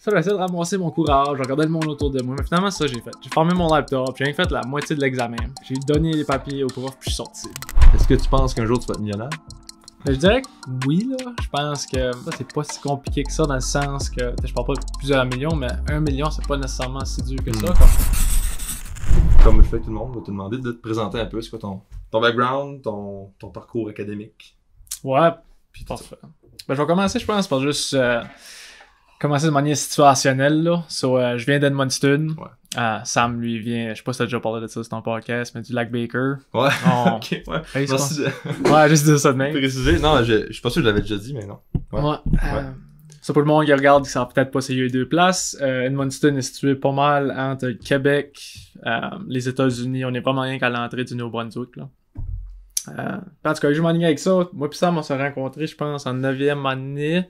Ça, j'ai essayé de ramasser mon courage, je regardais le monde autour de moi, mais finalement, c'est ça que j'ai fait. J'ai fermé mon laptop, j'ai fait la moitié de l'examen. J'ai donné les papiers au prof, puis je suis sorti. Est-ce que tu penses qu'un jour tu vas être millionnaire? Mais je dirais que oui, là. Je pense que c'est pas si compliqué que ça dans le sens que je parle pas de plusieurs millions, mais 1 million, c'est pas nécessairement si dur que ça. Comme je fais avec tout le monde, je vais te demander de te présenter un peu. C'est quoi ton background, ton parcours académique? Ouais, puis parfait. Ben, je vais commencer, je pense, par juste commencer de manière situationnelle, là. Je viens d'Edmundston. Ouais. Sam, lui, vient, je sais pas si t'as déjà parlé de ça sur ton podcast, mais du Lac Baker. Ouais. Ok, ouais. Hey, Merci de ouais, juste dire ça de même. préciser. Non, je suis pas sûr que je l'avais déjà dit, mais non. Ouais. Ça, pour le monde qui regarde, qui savent peut-être pas c'est les deux places. Edmundston est situé pas mal entre le Québec, les États-Unis. On est vraiment rien qu'à l'entrée du Nouveau-Brunswick, là. En tout cas, je m'enligne avec ça. Moi pis Sam, on s'est rencontrés, je pense, en 9e année.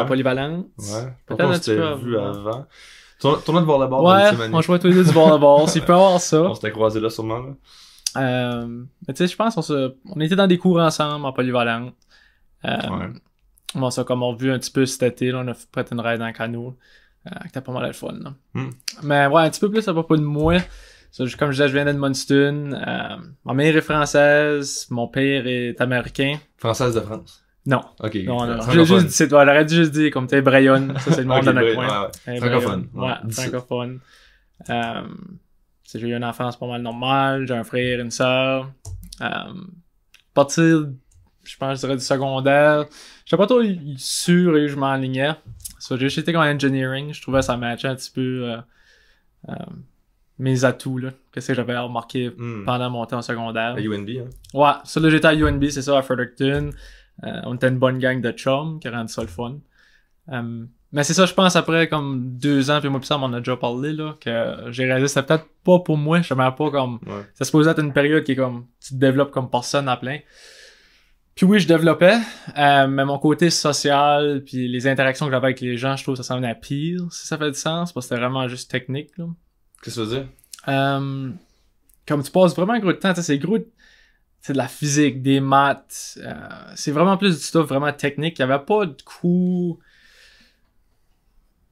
Polyvalente. Ouais. Peut-être On un petit s'était peu vu avant. avant. Tournoi de volleyball Ouais, dans l'ultime année. on jouait tous les deux du volleyball. S'il peut y avoir ça. On s'était croisés là sûrement. Là. Mais tu sais, je pense on était dans des cours ensemble en polyvalente. Ouais. On s'est comme revu un petit peu cet été, là, on a fait une ride en canot. Qui était pas mal le fun, là. Mais ouais, un petit peu plus à propos de moi. Ça, comme je disais, je viens d'Edmundston. Ma mère est française, mon père est américain. Française de France. Non. Ok. Non. Francophone. J'aurais dû juste dire comme t'es Brayonne. Ça, c'est le monde Ok, de notre ouais, coin. ouais. Francophone. Ouais, francophone. J'ai eu une enfance pas mal normale. J'ai un frère, une sœur. Partir, je pense, je dirais du secondaire. J'étais pas trop sûr et je m'enlignais. J'ai été comme engineering. Je trouvais que ça matchait un petit peu mes atouts, là. Qu'est-ce que j'avais remarqué pendant mon temps au secondaire. À UNB, hein? Ouais, ça là, j'étais à UNB, c'est ça, à Fredericton. On était une bonne gang de chums qui rendu ça le fun. Mais c'est ça, je pense, après comme 2 ans, puis moi pis ça, on en a déjà parlé, là, que j'ai réalisé que c'était peut-être pas pour moi, je savais pas comme... Ouais. Ça se posait être une période qui est comme... Tu te développes comme personne à plein. Puis oui, je développais, mais mon côté social, puis les interactions que j'avais avec les gens, je trouve que ça s'en venait à pire, si ça fait du sens, parce que c'était vraiment juste technique, là. Qu'est-ce que ça veut dire? Comme tu passes vraiment un gros de temps, c'est gros... C'est de la physique, des maths, c'est vraiment plus du stuff vraiment technique. Il y avait pas de cours...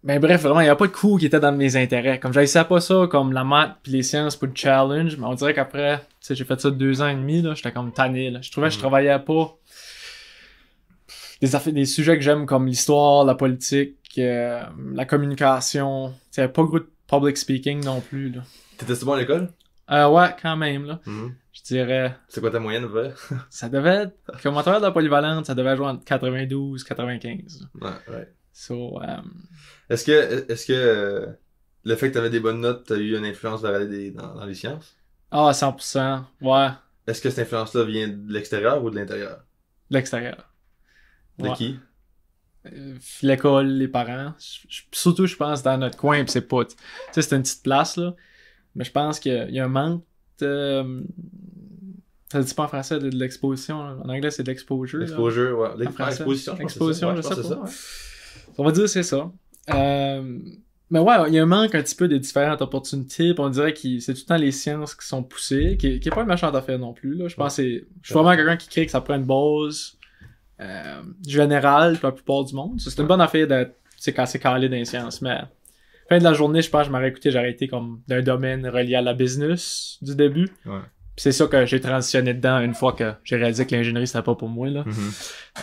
Ben bref, vraiment, il y a pas de cours qui étaient dans mes intérêts. Comme j'haïssais pas ça, comme la maths pis les sciences pour le challenge, mais on dirait qu'après, tu sais, j'ai fait ça 2 ans et demi, là, j'étais comme tanné, là. Je trouvais que je travaillais pas des sujets que j'aime comme l'histoire, la politique, la communication. Tu sais, pas gros de public speaking non plus, là. T'étais-tu bon à l'école? Ouais, quand même, là. Mm-hmm. Je dirais... C'est quoi ta moyenne, vrai? Ça devait être... Comme en travers de la polyvalente, ça devait jouer entre 92 95. Ouais. So, Est-ce que le fait que t'avais des bonnes notes, t'as eu une influence dans les sciences? Ah, 100%. Ouais. Est-ce que cette influence-là vient de l'extérieur ou de l'intérieur? L'extérieur. De Ouais. qui? L'école, les parents. Surtout, je pense, dans notre coin, pis c'est pas... Tu sais, c'est une petite place, là. Mais je pense qu'il y a un manque de... Ça se dit pas en français de l'exposition, là. En anglais, c'est de l'exposure. Exposure, ouais. Exposition, Exposition, je sais pas. c'est ça. Ouais. On va dire que c'est ça. Mais ouais, il y a un manque un petit peu des différentes opportunités, pis on dirait que c'est tout le temps les sciences qui sont poussées, qui est pas une méchante affaire non plus, là. Je pense que je suis vraiment quelqu'un qui crée que ça prend une base générale pour la plupart du monde. C'est une bonne affaire d'être, tu sais, quand c'est calé dans les sciences, mais fin de la journée, je pense que je m'aurais écouté, j'aurais été comme d'un domaine relié à la business du début. Ouais. Pis c'est ça que j'ai transitionné dedans une fois que j'ai réalisé que l'ingénierie c'était pas pour moi, là.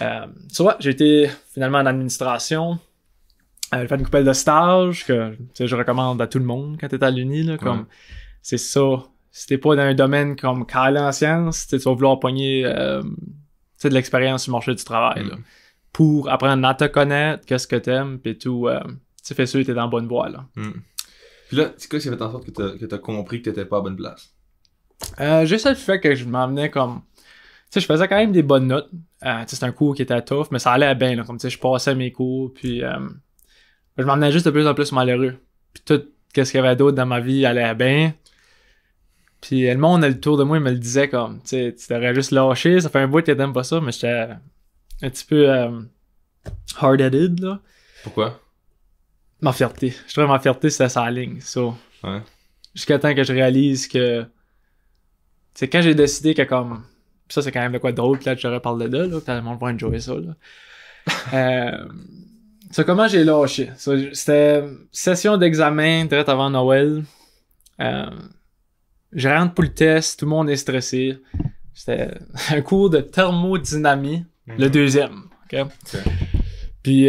Ouais, j'ai été finalement en administration. J'ai fait une couple de stages que tu sais, je recommande à tout le monde quand t'es à l'uni, là, comme c'est ça. Si t'es pas dans un domaine comme calé en sciences, tu vas vouloir pogner de l'expérience sur le marché du travail, là, pour apprendre à te connaître, qu'est-ce que t'aimes, pis tout. Tu fais sûr que t'es dans la bonne voie, là. Puis là, c'est quoi qui a fait en sorte que t'as compris que t'étais pas à bonne place? Juste le fait que je m'emmenais comme... Tu sais, je faisais quand même des bonnes notes. Tu sais, c'était un cours qui était tough, mais ça allait bien, là. Comme, tu sais, je passais mes cours, puis... je m'emmenais juste de plus en plus malheureux. Puis tout, qu'est-ce qu'il y avait d'autre dans ma vie allait bien. Puis le monde, le tour de moi, il me le disait comme... Tu sais, tu devrais juste lâcher, ça fait un bout que t'aimes pas ça, mais j'étais un petit peu hard-headed, là. Pourquoi? Ma fierté. Je trouvais ma fierté, c'était sa ligne, so. Ouais. Jusqu'à temps que je réalise que... C'est quand j'ai décidé que comme... Pis ça, c'est quand même de quoi de drôle, pis là, j'aurais parlé de là, pis le monde va enjoyer ça, là. Ça, comment j'ai lâché? Ça, c'était session d'examen direct avant Noël. Je rentre pour le test, tout le monde est stressé. C'était un cours de thermodynamie, le deuxième. OK? Puis,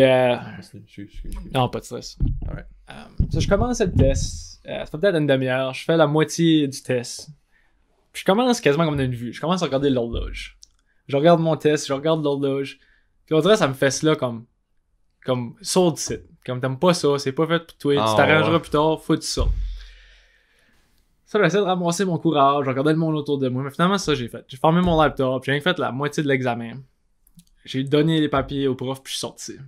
non, pas de stress. Alright. Ça, je commence le test. Ça fait peut-être une demi-heure. Je fais la moitié du test. Puis je commence quasiment comme d'une vue. Je commence à regarder l'horloge. Je regarde mon test, je regarde l'horloge. Puis on dirait que ça me fait cela comme sort du site. Comme t'aimes pas ça, c'est pas fait pour toi. Tu t'arrangeras plus tard, faut ça. Ça, j'essaie de ramasser mon courage, je regardais le monde autour de moi. Mais finalement, ça, j'ai fait. J'ai fermé mon laptop, j'ai fait la moitié de l'examen. J'ai donné les papiers au prof, puis je suis sorti. Tu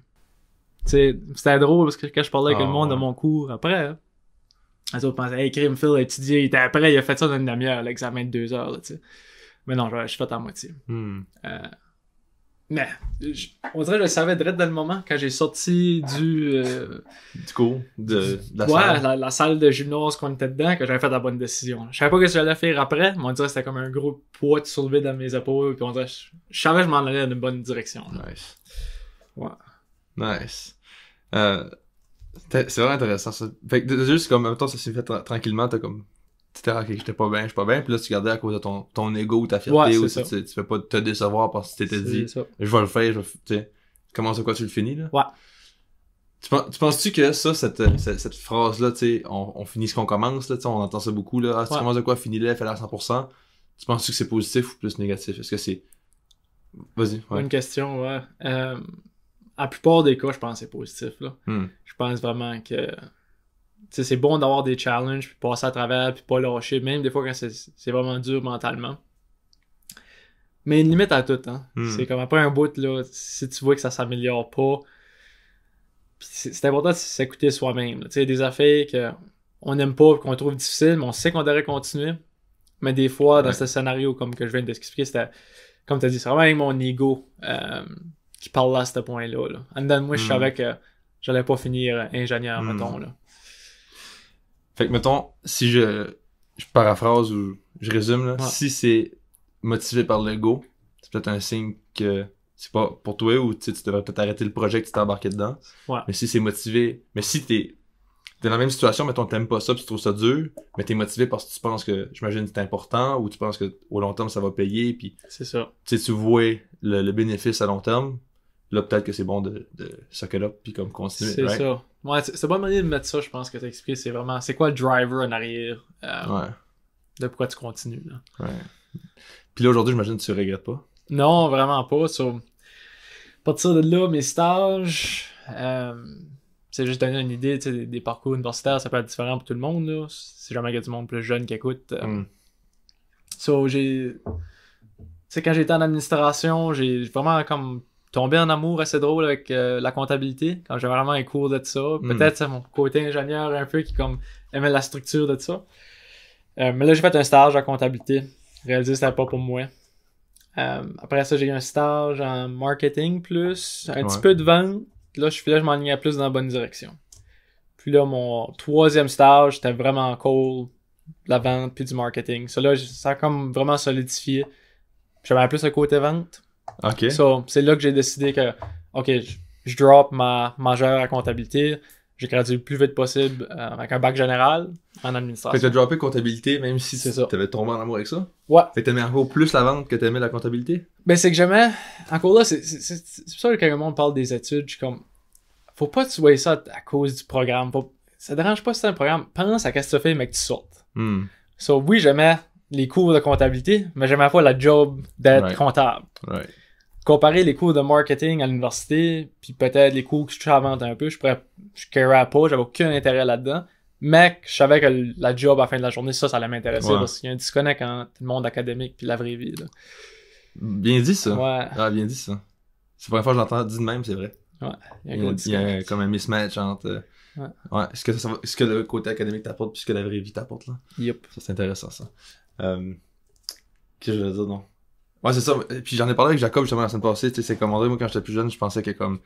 sais, c'était drôle parce que quand je parlais avec le monde de mon cours après, les autres pensaient, hey, Crime Phil a étudié, il était après, il a fait ça dans une demi-heure, l'examen de 2 heures, là, tu sais. Mais non, je suis fait à moitié. Mais, on dirait que je le savais direct dans le moment, quand j'ai sorti du cours, de la salle. Ouais, la salle de gymnase qu'on était dedans, que j'avais fait la bonne décision. Je savais pas ce que j'allais faire après, mais on dirait que c'était comme un gros poids de soulevé dans mes épaules, puis on dirait je savais que je m'en allais dans une bonne direction. Là. Nice. Ouais. Nice. C'est vraiment intéressant, ça. Fait que, juste comme, en même temps, ça s'est fait tranquillement, t'as comme... T'étais ok, j'étais pas bien, puis là tu gardais à cause de ton ego ou ta fierté, ou tu fais pas te décevoir parce que tu t'étais dit ça. Je vais le faire, tu sais. Comment ça quoi tu le finis là? Ouais. Tu penses-tu que ça, cette phrase-là, tu sais, on finit ce qu'on commence, là, tu sais, on entend ça beaucoup, là, si tu commences de quoi, finis-le, fais-le à 100%, tu penses-tu que c'est positif ou plus négatif? Est-ce que c'est... Vas-y, ouais. Bonne question, ouais. À la plupart des cas, je pense que c'est positif, là. Je pense vraiment que... T'sais, c'est bon d'avoir des challenges, puis passer à travers, puis pas lâcher, même des fois quand c'est vraiment dur mentalement. Mais une limite à tout, hein. C'est comme après un bout, là, si tu vois que ça s'améliore pas, c'est important de s'écouter soi-même. Tu sais, des affaires qu'on n'aime pas, qu'on trouve difficiles, mais on sait qu'on devrait continuer. Mais des fois, dans ce scénario, comme que je viens d'expliquer, c'était, comme tu as dit, c'est vraiment avec mon ego qui parle là à ce point-là. Là. En dedans de moi, je savais que j'allais pas finir ingénieur, mettons, là. Fait que, mettons, si je paraphrase ou je résume, là, si c'est motivé par l'ego, c'est peut-être un signe que c'est pas pour toi ou tu devrais peut-être arrêter le projet que tu t'es embarqué dedans. Ouais. Mais si c'est motivé, mais si t'es dans la même situation, mettons, t'aimes pas ça pis tu trouves ça dur, mais t'es motivé parce que tu penses que, j'imagine, c'est important ou tu penses que au long terme ça va payer pis c'est ça. Tu vois le bénéfice à long terme, là peut-être que c'est bon de suck it up pis comme continuer. C'est ça. Ouais, c'est bonne manière de mettre ça, je pense, que t'as expliqué. C'est vraiment, c'est quoi le driver en arrière de pourquoi tu continues, là. Ouais. Puis là, aujourd'hui, j'imagine que tu regrettes pas? Non, vraiment pas. À partir de là, mes stages, c'est juste donner une idée, tu sais, des parcours universitaires, ça peut être différent pour tout le monde, là. Si jamais il y a du monde plus jeune qui écoute. Tu sais, quand j'étais en administration, j'ai vraiment comme tombé en amour assez drôle avec la comptabilité, quand j'avais vraiment un cours de ça. Peut-être c'est mon côté ingénieur un peu qui comme aimait la structure de ça. Mais là, j'ai fait un stage en comptabilité. Réalisé, c'était pas pour moi. Après ça, j'ai eu un stage en marketing plus, un petit peu de vente. Là, je m'enlignais plus dans la bonne direction. Puis là, mon 3e stage, c'était vraiment cool. La vente puis du marketing. Ça là, ça a comme vraiment solidifié. J'avais plus le côté vente. OK. So, c'est là que j'ai décidé que, OK, je drop ma majeure à comptabilité. J'ai gradué le plus vite possible avec un bac général en administration. Fait que t'as droppé comptabilité même si t'avais tombé en amour avec ça? Ouais. Fait que t'aimais encore plus la vente que t'aimais la comptabilité? Ben, c'est que j'aimais... Encore là, c'est pour ça que quand le monde parle des études, je suis comme... Faut pas que tu vois ça à cause du programme. Ça dérange pas si c'est un programme. Pense à qu'est-ce que tu fais, mec, tu sortes. So, oui, j'aimais les cours de comptabilité, mais j'aimais pas la job d'être comptable. Right. Comparer les cours de marketing à l'université, puis peut-être les cours que je touche à la vente un peu, je carerais pas, j'avais aucun intérêt là-dedans. Mais je savais que la job à la fin de la journée, ça allait m'intéresser parce qu'il y a un disconnect entre le monde académique puis la vraie vie. Là. Bien dit ça. Ouais. Ah, bien dit ça. C'est la première fois que je l'entends dit de même, c'est vrai. Ouais. Il y a comme un mismatch entre... Ouais. Est-ce que le côté académique t'apporte puis ce que la vraie vie t'apporte là? Yep. Ça, c'est intéressant, ça. Qu'est-ce que je veux dire, non? Ouais, c'est ça. Puis j'en ai parlé avec Jacob justement la semaine passée. Tu sais, c'est comme André, moi, quand j'étais plus jeune, je pensais que comme...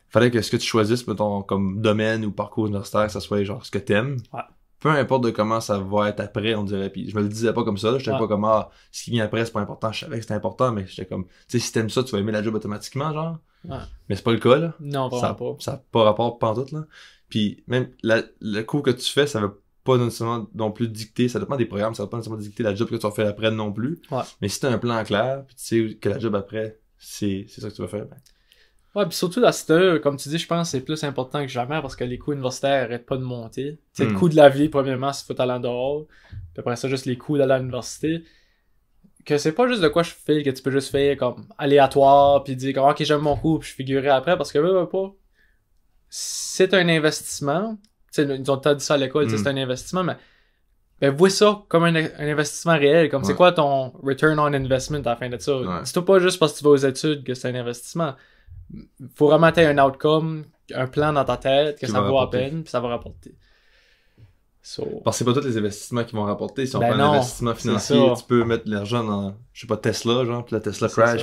Fallait que ce que tu choisisses, mettons, comme domaine ou parcours universitaire, que ça soit genre ce que t'aimes. Ouais. peu importe de comment ça va être après, on dirait. Puis je me le disais pas comme ça, là. J'étais pas comme, ce qui vient après, c'est pas important. Je savais que c'était important, mais j'étais comme, tu sais, si t'aimes ça, tu vas aimer la job automatiquement, genre. Ouais. Mais c'est pas le cas, là. Non, vraiment pas. Ça a pas rapport pantoute, là. Puis même, le cours que tu fais, ça veut pas nécessairement non plus dicter, ça dépend des programmes, ça va pas nécessairement dicter la job que tu vas faire après non plus. Ouais. Mais si t'as un plan clair, puis tu sais que la job après, c'est ça que tu vas faire, ben. Ouais, puis surtout dans cette comme tu dis, je pense que c'est plus important que jamais parce que les coûts universitaires arrêtent pas de monter. Tu sais, le coût de la vie, premièrement, c'est faut aller en dehors. Puis après ça, juste les coûts d'aller à l'université. Que c'est pas juste de quoi je fais, que tu peux juste faire comme aléatoire, puis dire comme ok, j'aime mon cours, puis je figurerai après, parce que pas. C'est un investissement. Tu sais, ils ont dit ça à l'école, c'est un investissement, mais ben, vois ça comme un investissement réel. Comme c'est quoi ton return on investment à la fin de ça. Dis-toi pas juste parce que tu vas aux études que c'est un investissement. Faut vraiment avoir un outcome, un plan dans ta tête, que ça vaut à peine, puis ça va rapporter. Parce que c'est pas tous les investissements qui vont rapporter. Si on prend un investissement financier, tu peux mettre l'argent dans, je sais pas, Tesla, genre, puis la Tesla crash.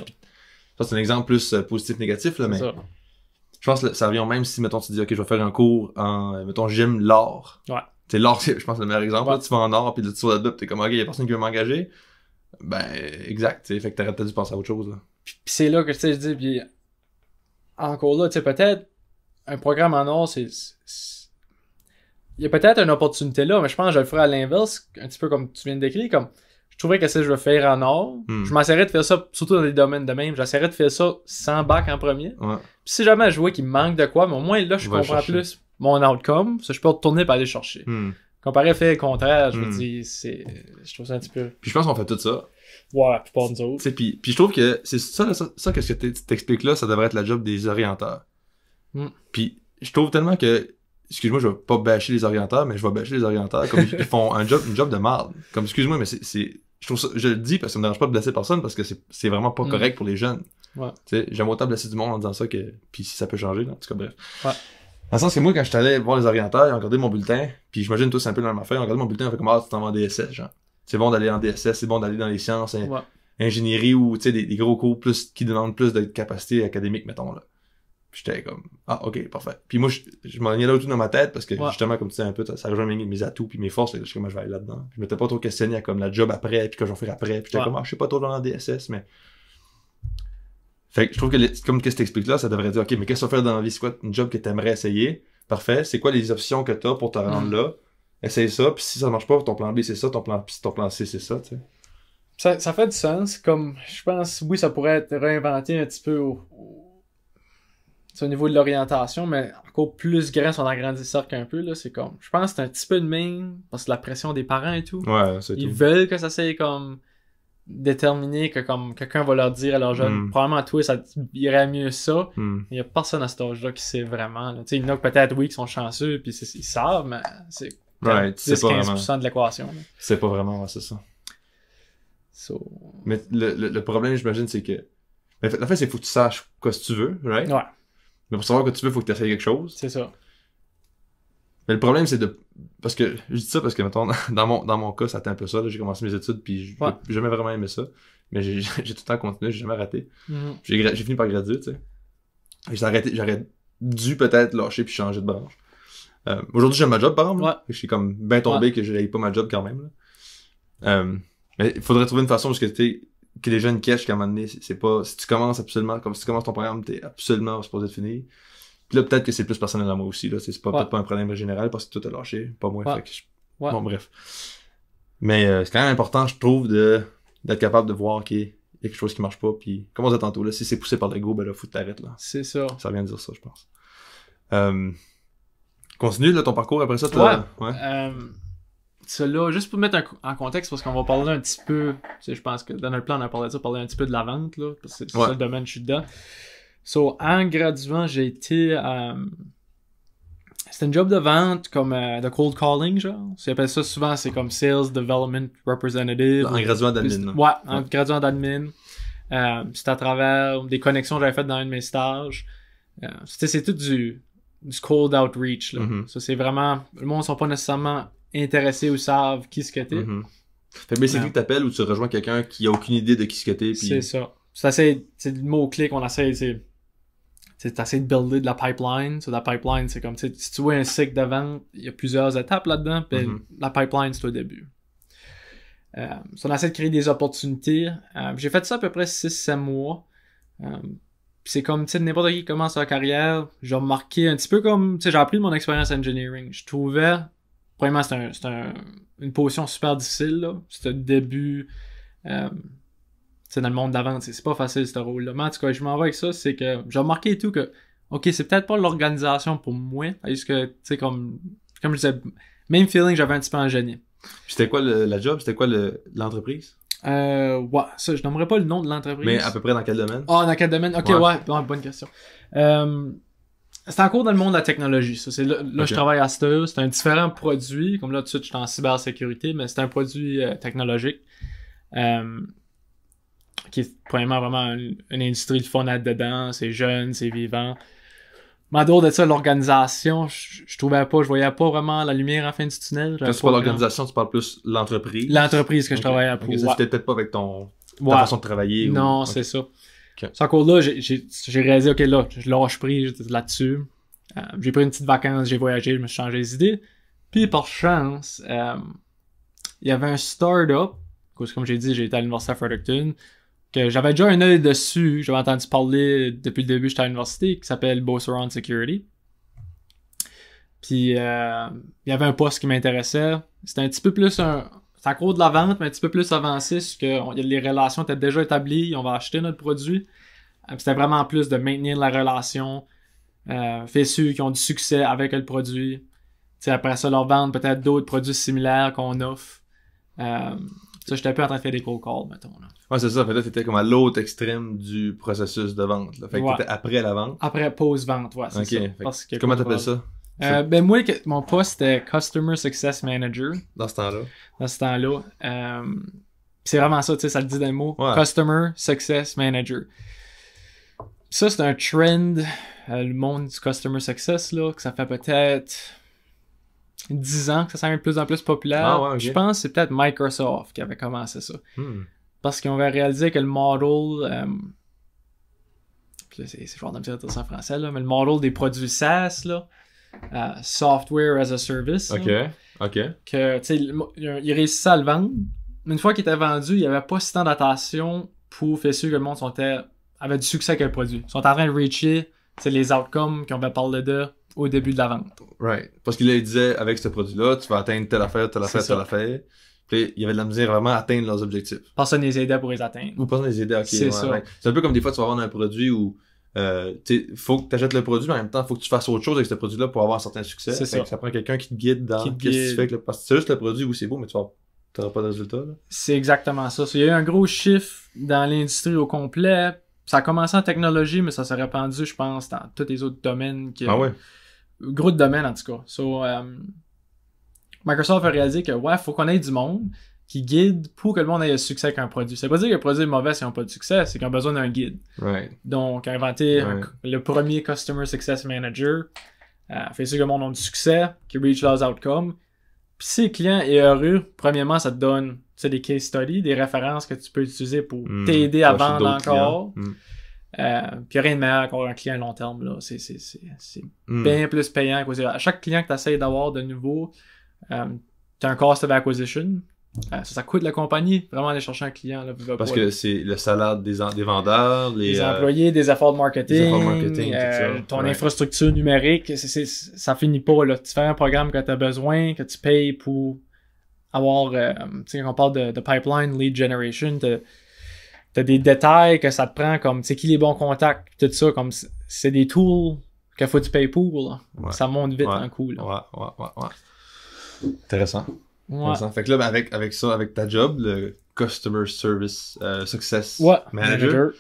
Ça, c'est un exemple plus positif-négatif, là, mais je pense que ça revient même si, mettons, tu dis, ok, je vais faire un cours en, mettons, j'aime l'art. Ouais. C'est l'art, je pense, c'est le meilleur exemple. Là, tu vas en art, puis là, tu vas là-dedans, t'es comme, ok, y a personne qui veut m'engager. Ben, exact, tu sais, fait que t'aurais peut-être dû penser à autre chose, là. Puis c'est là que, tu sais, je dis, puis encore là, tu sais, peut-être, un programme en art, il y a peut-être une opportunité là, mais je pense que je le ferais à l'inverse, un petit peu comme tu viens de décrire, comme, je trouverais que si je veux faire en art, je m'essaierais de faire ça, surtout dans les domaines de même, j'essaierais de faire ça sans bac en premier. Ouais. Puis si jamais je vois qu'il me manque de quoi, mais au moins là, je comprends plus mon outcome, ça je peux retourner pour aller chercher. Comparé au fait contraire, je me dis, je trouve ça un petit peu... Puis je pense qu'on fait tout ça. Ouais, la plupart de nous autres. Puis je trouve que c'est ça qu'est-ce que tu t'expliques là, ça devrait être la job des orienteurs. Puis je trouve tellement que, excuse-moi, je vais pas bâcher les orienteurs, mais je vais bâcher les orienteurs comme ils font une job de merde. Comme, excuse-moi, mais je trouve ça, je le dis parce que ça me dérange pas de blesser personne parce que c'est vraiment pas correct pour les jeunes. Ouais. Tu sais, j'aime autant blesser du monde en disant ça que, puis si ça peut changer, là, en tout cas, bref. Ouais. Dans le sens que moi, quand j'étais allé voir les orienteurs, ils ont regardé mon bulletin, puis j'imagine tous un peu dans ma affaire, ils ont regardé mon bulletin, ils ont fait comme, ah, tu t'en vas en DSS, genre. C'est bon d'aller en DSS, c'est bon d'aller dans les sciences, ingénierie ou, tu sais, des gros cours qui demandent plus de capacité académique, mettons, là. Puis j'étais comme, ah, ok, parfait. Puis moi, je m'en allais là tout dans ma tête parce que, justement, comme tu sais un peu, ça rejoint mes atouts puis mes forces, je sais comment je vais aller là-dedans. Puis je m'étais pas trop questionné à comme la job après, puis que je vais faire après, puis j'étais comme, ah, je sais pas trop dans la DSS, mais... Fait que je trouve que, comme qu'est-ce que t'expliques là, ça devrait dire, ok, mais qu'est-ce que tu vas faire dans la vie? C'est quoi une job que t'aimerais essayer? Parfait. C'est quoi les options que t'as pour te rendre là? Essaye ça, puis si ça marche pas, ton plan B c'est ça, ton plan C c'est ça, tu sais. Ça fait du sens, comme, je pense, oui, ça pourrait être réinventé un petit peu au niveau de l'orientation, mais encore plus grand si on agrandit ça un peu, là, c'est comme, je pense que c'est un petit peu de même, parce que la pression des parents et tout. Ouais, c'est tout. Ils veulent que ça soit comme déterminé, que comme quelqu'un va leur dire à leur jeune, probablement toi, ça irait mieux ça. Il y a personne à cet âge-là qui sait vraiment, là. Tu sais, il y en a peut-être, oui, qui sont chanceux, puis ils savent, mais c'est 10-15% de l'équation. Là. C'est pas vraiment, c'est ça. Mais le problème, j'imagine, c'est que, la fait, c'est qu'il faut que tu saches quoi tu veux, right? Ouais. Mais pour savoir que tu veux, il faut que tu essayes quelque chose. C'est ça. Mais le problème, c'est parce que, je dis ça parce que, mettons, dans mon cas, ça a été un peu ça, là, j'ai commencé mes études, puis j'ai jamais vraiment aimé ça. Mais j'ai tout le temps continué, j'ai jamais raté. J'ai fini par graduer, tu sais. Et j'aurais dû peut-être lâcher puis changer de branche. Aujourd'hui, j'aime ma job, par exemple. Je suis comme bien tombé que j'aille pas ma job quand même, là. Mais il faudrait trouver une façon parce que que les jeunes cachent qu'à un moment donné, c'est pas, si tu commences ton programme, t'es absolument supposé de finir. Puis là, peut-être que c'est plus personnel à moi aussi, là. C'est peut-être pas un problème général parce que tout a lâché, pas moi. Fait que bon, bref. Mais, c'est quand même important, je trouve, d'être capable de voir qu'il y a quelque chose qui marche pas, puis, comme on disait tantôt, là, si c'est poussé par l'ego, ben là, faut que t'arrêtes, là. C'est ça. Ça vient de dire ça, je pense. Continue, là, ton parcours après ça, Cela, juste pour mettre en contexte, parce qu'on va parler un petit peu, tu sais, je pense que dans notre plan, on a parlé de ça, parler un petit peu de la vente, là, parce que c'est ça le domaine que je suis dedans. En graduant, j'ai été, c'était une job de vente, comme de cold calling, genre. Ils appellent ça souvent, c'est comme Sales Development Representative. En graduant d'admin, ouais, en graduant d'admin. C'était à travers des connexions que j'avais faites dans un de mes stages. C'est tout du cold outreach, là. Ça, c'est vraiment, le monde ne sont pas nécessairement intéressés ou savent qui ce que t'es. Fait que basically, que t'appelles ou tu rejoins quelqu'un qui a aucune idée de qui ce que t'es. Puis... C'est ça. C'est le mot-clé qu'on essaie, tu essaies de builder de la pipeline. La pipeline, c'est comme, si tu vois un cycle de vente, il y a plusieurs étapes là-dedans, puis la pipeline, c'est au début. On essaie de créer des opportunités. J'ai fait ça à peu près 6-7 mois. C'est comme, tu sais, n'importe qui commence sa carrière, j'ai remarqué un petit peu comme, tu sais, j'ai appris de mon expérience engineering. Je trouvais, premièrement, c'était une position super difficile, là. C'était le début, tu sais, dans le monde d'avant, c'est pas facile, ce rôle-là. Mais en tout cas, je m'en vais avec ça, c'est que j'ai remarqué et tout que, ok, c'est peut-être pas l'organisation pour moi, parce que, tu sais, comme je disais, même feeling que j'avais un petit peu en génie. C'était quoi la job? C'était quoi l'entreprise? Ouais, ça, je nommerai pas le nom de l'entreprise. Mais à peu près dans quel domaine? Dans quel domaine? Ok, ouais, bonne question. C'est encore dans le monde de la technologie, ça. C'est là je travaille à Steur. C'est un différent produit. Comme là, tout de suite, je suis en cybersécurité, mais c'est un produit technologique. Qui est premièrement vraiment une industrie de fun à être dedans. C'est jeune, c'est vivant. Mais en dehors de ça, l'organisation, je trouvais pas, je voyais pas vraiment la lumière en fin du tunnel. Quand tu parles d'organisation, tu parles plus l'entreprise. L'entreprise que je travaillais pour. Ça c'était peut-être pas avec ta façon de travailler. Non, c'est ça. C'est encore là, j'ai réalisé, ok, là, je lâche prise, j'étais là-dessus. J'ai pris une petite vacance, j'ai voyagé, je me suis changé les idées. Puis par chance, il y avait un start-up, comme j'ai dit, j'ai été à l'université à Fredericton, que j'avais déjà un œil dessus, j'avais entendu parler depuis le début, j'étais à l'université, qui s'appelle Beau Surround Security. Puis il y avait un poste qui m'intéressait. C'était un petit peu plus c'est encore de la vente, mais un petit peu plus avancé, parce que les relations étaient déjà établies, on va acheter notre produit. C'était vraiment plus de maintenir la relation, faire ceux qui ont du succès avec le produit. T'sais, après ça, leur vendre peut-être d'autres produits similaires qu'on offre. Ça, j'étais un peu en train de faire des cold calls, mettons. Là. Ouais, c'est ça. Fait là, t'étais comme à l'autre extrême du processus de vente. Là. Fait que t'étais après la vente. Après post-vente, ouais, c'est ça. Parce que comment t'appelles ça? Ben moi, mon poste c'était Customer Success Manager. Dans ce temps-là. C'est vraiment ça, tu sais, ça le dit dans le mot. Ouais. Customer Success Manager. Ça, c'est un trend, le monde du Customer Success, là, que ça fait peut-être 10 ans que ça devient de plus en plus populaire. Je pense que c'est peut-être Microsoft qui avait commencé ça. Parce qu'ils ont réalisé que le model... c'est genre de me dire ça en français, là, mais le model des produits SaaS, là, Software as a Service. OK. Que, tu sais, il réussissait à le vendre. Mais une fois qu'il était vendu, il n'y avait pas si tant d'attention pour faire sûr que le monde avait du succès avec le produit. Ils sont en train de reacher les outcomes qu'on va parler de au début de la vente. Right. Parce qu'il disait, avec ce produit-là, tu vas atteindre telle affaire. Puis il y avait de la misère vraiment à atteindre leurs objectifs. Personne ne les aidait pour les atteindre. Ou personne ne les aidait, ok. C'est ça. Ouais. C'est un peu comme des fois, tu vas vendre un produit où faut que tu achètes le produit, mais en même temps, faut que tu fasses autre chose avec ce produit-là pour avoir un certain succès. C'est ça. Ça prend quelqu'un qui te guide dans qu'est-ce que tu fais avec le... Parce que c'est juste le produit où c'est beau, mais tu n'auras pas de résultat. Là. C'est exactement ça. Il y a eu un gros chiffre dans l'industrie au complet. Ça a commencé en technologie, mais ça s'est répandu, je pense, dans tous les autres domaines. Ah ouais? Gros de domaines, en tout cas. Microsoft a réalisé que, faut qu'on ait du monde qui guide pour que le monde ait du succès avec un produit. Ça veut pas dire que le produit est mauvais s'ils n'ont pas de succès, c'est qu'ils ont besoin d'un guide. Right. Donc, inventé le premier Customer Success Manager, fait sûr que le monde a du succès, qui reach those outcomes. Puis si le client est heureux, premièrement, ça te donne des case studies, des références que tu peux utiliser pour t'aider à vendre encore. Puis rien de meilleur encore un client à long terme. Là. C'est bien plus payant. À chaque client que tu essaies d'avoir de nouveau, tu as un cost of acquisition. Ça coûte la compagnie vraiment aller chercher un client. Là, parce que c'est le salaire des vendeurs, les employés, des efforts de marketing, ton infrastructure numérique, ça finit pas. Là. Tu fais un programme que tu as besoin, que tu payes pour avoir, quand on parle de pipeline, lead generation, t'as des détails que ça te prend, comme qui les bons contacts, tout ça, comme c'est des tools qu'il faut que tu payes pour. Là. Ouais. Ça monte vite en coup. Là. Ouais. Intéressant. Fait que là, avec ça, avec ta job, le Customer Service Success Manager,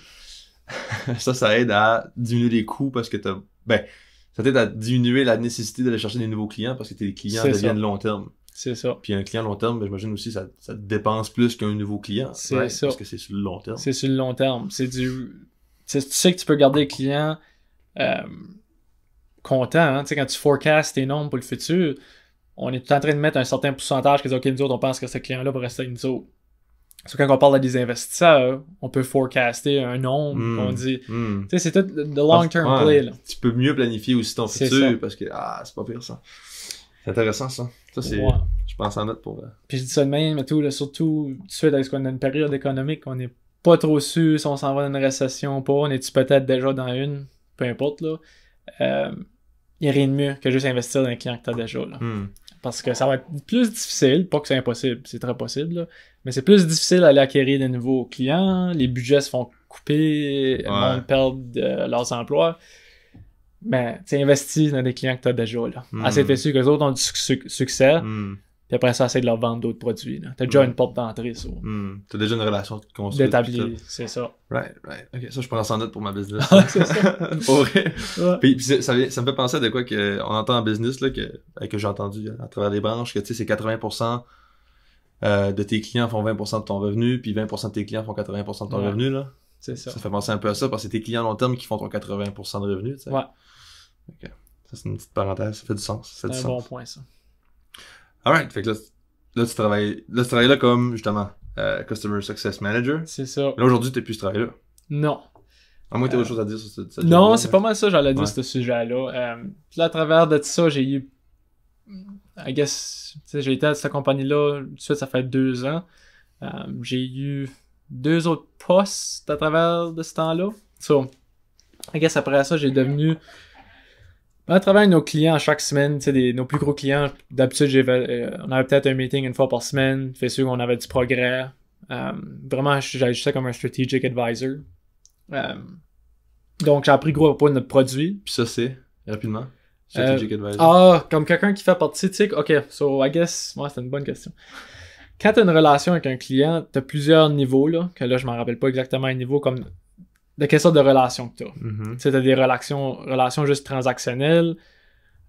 ça aide à diminuer les coûts parce que ça t'aide à diminuer la nécessité d'aller chercher des nouveaux clients parce que tes clients deviennent long terme. C'est ça. Puis un client long terme, j'imagine aussi, ça te dépense plus qu'un nouveau client. C'est ça. Parce que c'est sur le long terme. C'est sur le long terme. Tu sais que tu peux garder le client content. Hein? Tu sais, quand tu forecastes tes nombres pour le futur, on est tout en train de mettre un certain pourcentage qui dit, OK, nous autres, on pense que ce client-là va rester avec nous autres. quand on parle à des investisseurs, on peut forecaster un nombre, on dit, tu sais, c'est tout the long-term play, là. Tu peux mieux planifier aussi ton futur, parce que, c'est pas pire, ça. C'est intéressant, ça. Ça, c'est, je pense en note pour... Puis je dis ça de même, tout, là, surtout, tout de suite, avec ce qu'on a une période économique, on n'est pas trop sûr si on s'en va dans une récession ou pas, on est-tu peut-être déjà dans une, peu importe, là. Il n'y a rien de mieux que juste investir dans un client que tu as déjà, là. Parce que ça va être plus difficile, pas que c'est impossible, c'est très possible, là, mais c'est plus difficile d'aller acquérir de nouveaux clients, les budgets se font couper, le monde perd leurs emplois. Mais tu investis dans des clients que tu as déjà, là. Assez t'es sûr que les autres ont du succès, puis après ça, essaie de leur vendre d'autres produits, là. T'as déjà une porte d'entrée, ça. T'as déjà une relation construite. D'établir, c'est ça. Right. Ok, ça, je prends ça en note pour ma business. C'est ça. Pour vrai. Puis ça me fait penser à de quoi qu'on entend en business, là, que j'ai entendu à travers les branches, que tu sais, c'est 80% de tes clients font 20% de ton revenu, puis 20% de tes clients font 80% de ton revenu, là. C'est ça. Ça fait penser un peu à ça, parce que c'est tes clients long terme qui font ton 80% de revenu, tu sais. Ouais. Ok. Ça, c'est une petite parenthèse, ça fait du sens. C'est un bon point, ça. Alright, fait que là, tu travailles là comme, justement, Customer Success Manager. C'est ça. Là, aujourd'hui, t'es plus ce travail-là. Non. À moins que t'aies autre chose à dire sur cette non, c'est pas mal ça, j'allais dire, ce sujet-là. Puis là, à travers de ça, j'ai eu... I guess, tu sais, j'ai été à cette compagnie-là, tout de suite, ça fait 2 ans. J'ai eu 2 autres postes à travers de ce temps-là. So, I guess, après ça, j'ai devenu... À travers nos clients chaque semaine, tu sais, nos plus gros clients, d'habitude, on avait peut-être un meeting une fois par semaine, fait sûr qu'on avait du progrès. Vraiment, j'agissais comme un strategic advisor. Donc, j'ai appris gros à propos de notre produit. Puis ça, c'est, rapidement, strategic advisor. Comme quelqu'un qui fait partie, tu sais, ok, so I guess, c'est une bonne question. Quand tu as une relation avec un client, tu as plusieurs niveaux, là, que là, je m'en rappelle pas exactement un niveau, comme de quelle sorte de relation que tu as. Tu sais, tu as des relations juste transactionnelles.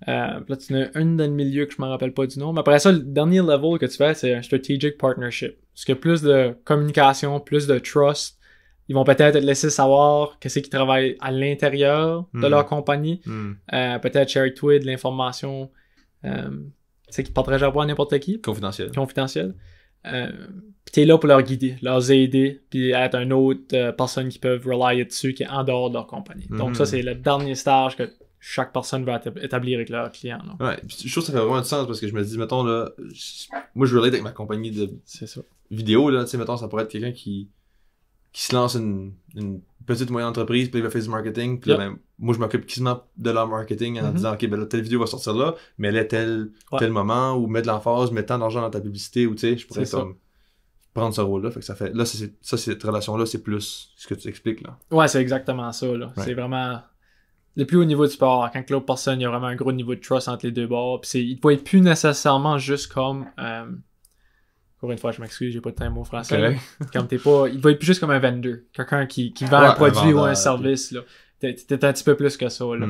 Là, tu en as une dans le milieu que je m'en rappelle pas du nom. Mais après ça, le dernier level que tu fais, c'est un strategic partnership. Parce qu'il y a plus de communication, plus de trust. Ils vont peut-être te laisser savoir qu'est-ce qu'ils travaillent à l'intérieur de leur compagnie. Peut-être share toi de l'information tu sais, qu'ils partagent pas à n'importe qui. Confidentiel. Puis t'es là pour leur guider, leur aider, puis être une autre personne qui peuvent relyer dessus, qui est en dehors de leur compagnie. Donc ça, c'est le dernier stage que chaque personne va établir avec leur client. Là. Ouais, puis je trouve que ça fait vraiment du sens parce que je me dis, mettons, là, moi je relate avec ma compagnie de vidéo, là, tu sais, mettons, ça pourrait être quelqu'un qui se lance une petite moyenne entreprise, puis il va faire du marketing, puis là, ben, moi je m'occupe quasiment de leur marketing en disant, ok, ben là, telle vidéo va sortir là, mais elle est tel moment, ou mettre de l'emphase, mettre tant d'argent dans ta publicité, ou tu sais, je pourrais comme prendre ce rôle-là, fait que ça fait, là, cette relation-là, c'est plus ce que tu expliques, là. Ouais, c'est exactement ça, là. C'est vraiment le plus haut niveau du sport, quand l'autre personne, il y a vraiment un gros niveau de trust entre les deux bords, puis il ne peut être plus nécessairement juste comme encore une fois, je m'excuse, j'ai pas de mot français. Comme il va être plus juste comme un vendor. Quelqu'un qui vend un produit ou un service, là. T'es un petit peu plus que ça, là.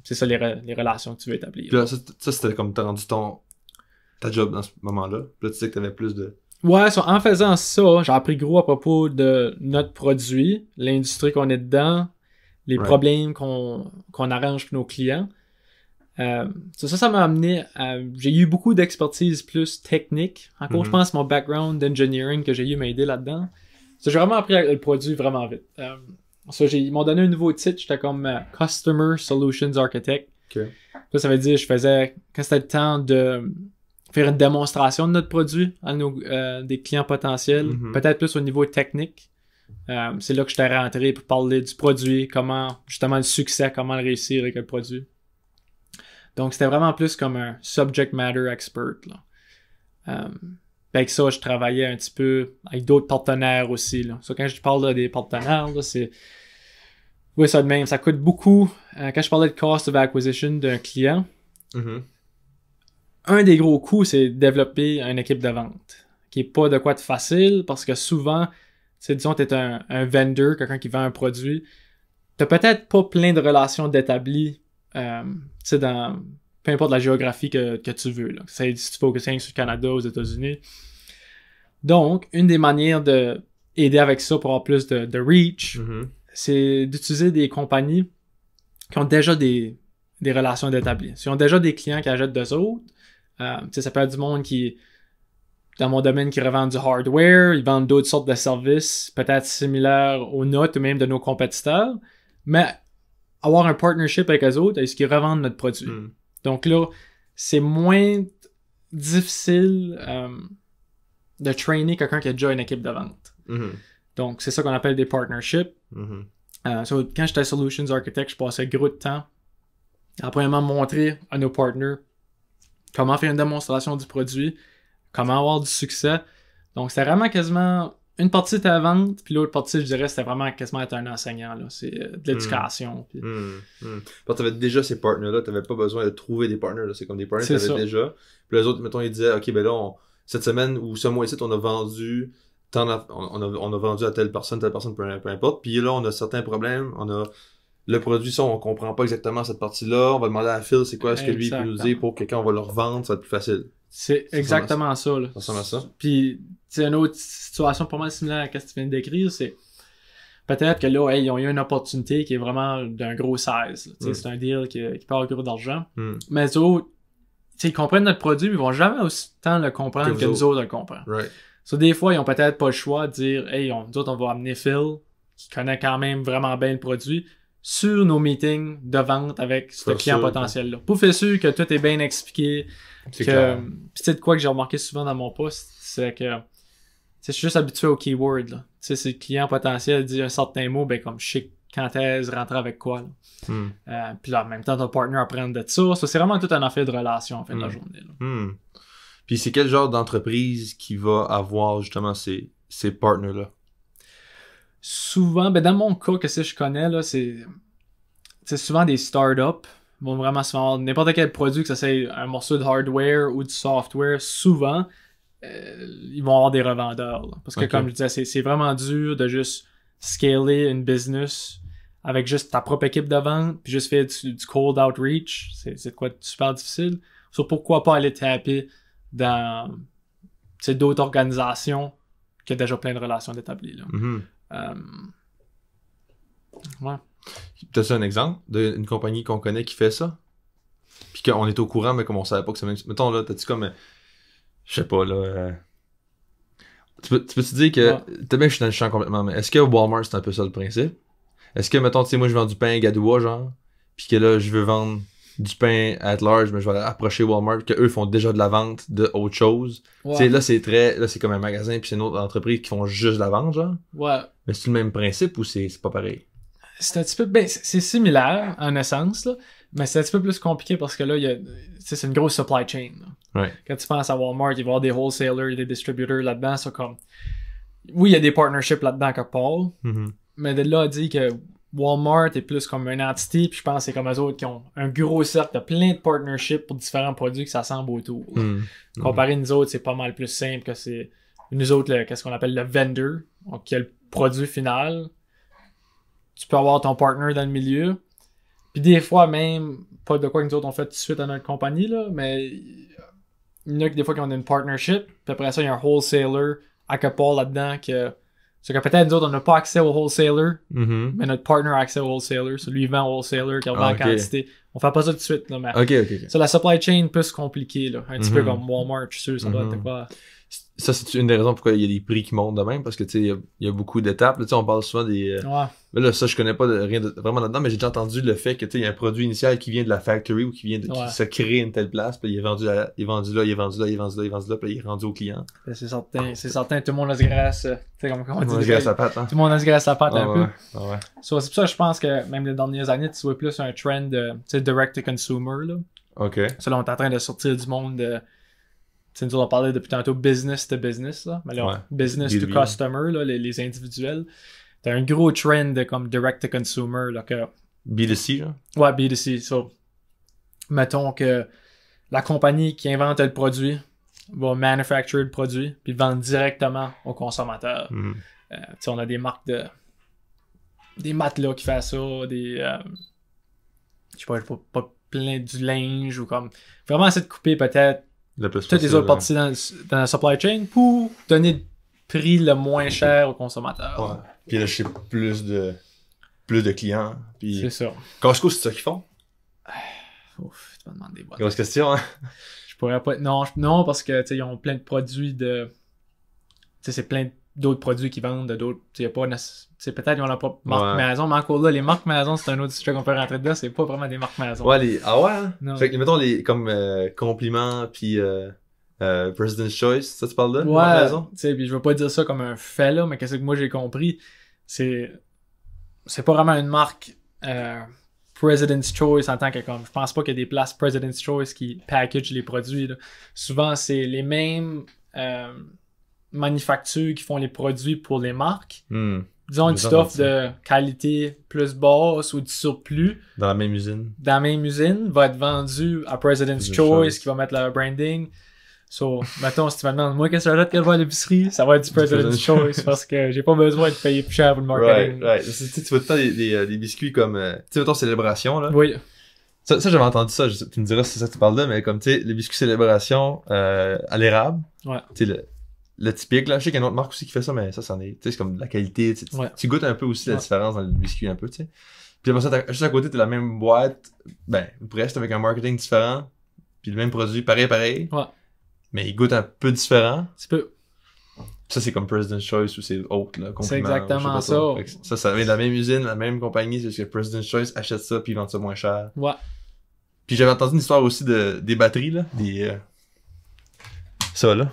C'est ça, les relations que tu veux établir. Puis là, ça c'était comme t'as rendu ta job dans ce moment-là. Puis là, tu sais que t'avais plus de... Ouais, en faisant ça, j'ai appris gros à propos de notre produit, l'industrie qu'on est dedans, les problèmes qu'on arrange pour nos clients. Ça m'a amené à... J'ai eu beaucoup d'expertise plus technique. Encore, je pense, mon background d'engineering que j'ai eu m'a aidé là-dedans. J'ai vraiment appris le produit vraiment vite. Ils m'ont donné un nouveau titre. J'étais comme Customer Solutions Architect. Ça veut dire quand c'était le temps de faire une démonstration de notre produit à des clients potentiels, peut-être plus au niveau technique. C'est là que j'étais rentré pour parler du produit, comment, justement, le succès, comment le réussir avec le produit. Donc, c'était vraiment plus comme un subject matter expert, là. Avec ça, je travaillais un petit peu avec d'autres partenaires aussi, là. Quand je parle des partenaires, là, c'est... Oui, ça de même. Ça coûte beaucoup. Quand je parlais de cost of acquisition d'un client, un des gros coûts, c'est développer une équipe de vente, qui est pas de quoi de facile, parce que souvent, disons, t'es un vendor, quelqu'un qui vend un produit, t'as peut-être pas plein de relations d'établis dans peu importe la géographie que tu veux. Là. Si tu focuses sur le Canada, aux États-Unis. Donc, une des manières d'aider avec ça pour avoir plus de reach, c'est d'utiliser des compagnies qui ont déjà des relations d'établis. S'ils ont déjà des clients qui achètent d'eux autres, ça peut être du monde qui dans mon domaine qui revendent du hardware, ils vendent d'autres sortes de services, peut-être similaires aux nôtres ou même de nos compétiteurs, mais avoir un partnership avec eux autres, est-ce qu'ils revendent notre produit. Donc là, c'est moins difficile de trainer quelqu'un qui a déjà une équipe de vente. Donc, c'est ça qu'on appelle des partnerships. Quand j'étais Solutions Architect, je passais gros de temps à premièrement montrer à nos partners comment faire une démonstration du produit, comment avoir du succès. Donc, c'était vraiment quasiment une partie de ta vente, puis l'autre partie, je dirais, c'était vraiment quasiment être un enseignant. Là. C'est de l'éducation. Puis... Parce que t'avais déjà ces partners-là, t'avais pas besoin de trouver des partners. Là. C'est comme des partners que t'avais déjà. Puis les autres, mettons, ils disaient, OK, ben là, cette semaine ou ce mois-ci, on a vendu... on a vendu à telle personne, peu importe. Puis là, on a certains problèmes. On a le produit, ça, on comprend pas exactement cette partie-là. On va demander à Phil, c'est quoi ce que lui peut nous dire pour que quand on va le revendre, ça va être plus facile. C'est exactement ça. Là. Ça ressemble à ça. Puis, tu sais, une autre situation pas mal similaire à ce que tu viens de décrire, c'est peut-être que là, ils ont eu une opportunité qui est vraiment d'un gros size. C'est un deal qui peut avoir gros d'argent. Mais les autres, ils comprennent notre produit, mais ils vont jamais aussi tant le comprendre que nous autres le comprennent. Right. Des fois, ils ont peut-être pas le choix de dire « Hey, nous autres, on va amener Phil, qui connaît quand même vraiment bien le produit, sur nos meetings de vente avec ce client potentiel-là. » Pour faire sûr que tout est bien expliqué. Puis tu sais de quoi que j'ai remarqué souvent dans mon poste, c'est que je suis juste habitué aux keywords. Tu sais, si le client potentiel dit un certain mot, ben comme je sais quand est-ce rentrer avec quoi. Puis là, en même temps, ton partner apprend de ça. C'est vraiment tout un affaire de relation en fin de la journée. Là. Puis c'est quel genre d'entreprise qui va avoir justement ces partners-là? Souvent, ben dans mon cas, que je connais, là, c'est souvent des startups. Ils vont vraiment souvent avoir n'importe quel produit, que ça soit un morceau de hardware ou du software, souvent, ils vont avoir des revendeurs. Là. Parce que comme je disais, c'est vraiment dur de juste scaler une business avec juste ta propre équipe de vente, puis juste faire du cold outreach. C'est de quoi de super difficile. Pourquoi pas aller taper dans d'autres organisations qui ont déjà plein de relations établies. Ouais. T'as-tu un exemple d'une compagnie qu'on connaît qui fait ça? Puis qu'on est au courant, mais comme on savait pas que c'est même... Mettons, là, t'as-tu comme... je sais pas, là... Tu peux-tu dire que... T'as bien que je suis dans le champ complètement, mais est-ce que Walmart, c'est un peu ça le principe? Est-ce que, mettons, tu sais, moi, je vends du pain à Gadoua, genre, puis que là, je veux vendre du pain at large, mais je vais approcher Walmart, que eux font déjà de la vente de autre chose. Tu sais, là, c'est comme un magasin, puis c'est une autre entreprise qui font juste de la vente, genre. Ouais. Mais c'est le même principe ou c'est pas pareil? C'est un petit peu... Ben, c'est similaire, en essence, là, mais c'est un petit peu plus compliqué parce que là, c'est une grosse supply chain. Là. Ouais. Quand tu penses à Walmart, il va y avoir des wholesalers, des distributeurs là-dedans, c'est comme... Oui, il y a des partnerships là-dedans quelque part, mais de là à dire que Walmart est plus comme une entité, puis je pense que c'est comme eux autres qui ont un gros cercle de plein de partnerships pour différents produits que ça semble autour. Comparé à nous autres, c'est pas mal plus simple que c'est... Nous autres, qu'est-ce qu'on appelle le vendor, donc qui a le produit final. Tu peux avoir ton partner dans le milieu. Puis des fois même, pas de quoi que nous autres on fait tout de suite à notre compagnie, là, mais il y en a que des fois qu'on a une partnership, puis après ça, il y a un wholesaler à quelque part là-dedans que... C'est que peut-être nous autres, on n'a pas accès au wholesaler, mais notre partner a accès au wholesaler. Lui, il vend au wholesaler qui a en quantité. On fait pas ça tout de suite, là, mais... C'est la supply chain plus compliquée, là. Un petit peu comme Walmart, je suis sûr, ça doit être quoi... Ça, c'est une des raisons pourquoi il y a des prix qui montent de même, parce que, tu sais, il y a beaucoup d'étapes. Tu sais, on parle souvent des... Mais là, ça, je connais pas rien vraiment là-dedans, mais j'ai déjà entendu le fait que, tu sais, il y a un produit initial qui vient de la factory ou qui vient qui se crée une telle place, puis il est vendu là, il est vendu là, puis il est rendu au client. C'est certain, tout le monde a se graisse, tu sais, comme on dit. Tout le monde a se graisse la patte, hein. Tout le monde a se graisse la patte un peu. Ouais. C'est pour ça que je pense que, même les dernières années, tu vois plus un trend de, tu sais, direct-to-consumer, là. OK. Ça, là, on est en train de sortir du monde de... Tu sais, nous on parlait depuis tantôt business to business, là. Mais là, business to customer, là, les individuels. T'as un gros trend de comme direct to consumer, là, que... B2C, genre? Ouais, B2C. So, mettons que la compagnie qui invente le produit va manufacturer le produit puis le vendre directement au consommateur. Tu sais, on a des marques de... Des matelas qui font ça, des... je sais pas plein du linge ou comme... Vraiment essayer de couper peut-être toutes les autres parties dans la supply chain pour donner le prix le moins cher au consommateur. Ouais. Puis là, je sais plus de clients. Puis... C'est ça. Costco, c'est ça qu'ils font? Ouf, tu vas demander des boîtes. Grosse question, hein? pourrais pas... Non, parce que, tu sais, ils ont plein de produits de... Tu sais, c'est plein d'autres produits qu'ils vendent, de d'autres... Tu sais, y a pas... Tu sais, peut-être qu'ils ont leur propre marque maison, mais encore là, les marques maison, c'est un autre sujet qu'on peut rentrer dedans, c'est pas vraiment des marques maison. Ouais, Ah ouais? Hein? Non. Fait que, mettons, comme compliments, puis President's Choice, ça tu parles de? Ouais, tu sais, puis je veux pas dire ça comme un fait, là, mais qu'est-ce que moi j'ai compris, c'est pas vraiment une marque President's Choice en tant que comme... Je pense pas qu'il y a des places President's Choice qui packagent les produits, là. Souvent, c'est les mêmes manufactures qui font les produits pour les marques. Disons du stuff de qualité plus basse ou du surplus. Dans la même usine. Dans la même usine, va être vendu à President's Choice, qui va mettre le branding. So, mettons, si tu me demandes, moi, qu'est-ce que j'achète qu'elle va à l'épicerie? Ça va être du President's Choice, parce que j'ai pas besoin de payer plus cher pour le marketing. Right. Tu vois tout le temps des biscuits comme, tu sais, mettons, Célébration, là. Oui. Ça j'avais entendu ça, tu me diras si c'est ça que tu parles là, mais comme, tu sais, les biscuits Célébration, à l'érable. Ouais. Tu sais, le typique, là, je sais qu'il y a une autre marque aussi qui fait ça, mais ça, c'en est, tu sais, c'est comme de la qualité, tu goûtes un peu aussi la différence dans le biscuit, un peu, tu sais. Puis après ça, juste à côté, t'as la même boîte, presque avec un marketing différent, puis le même produit, pareil. Ouais. Mais il goûte un peu différent. Un petit peu. Ça, c'est comme President's Choice ou c'est autre, là. C'est exactement ça. Ça vient de la même usine, la même compagnie, c'est juste que President's Choice achète ça puis ils vendent ça moins cher. Ouais. Puis j'avais entendu une histoire aussi des batteries, là. Ça, là.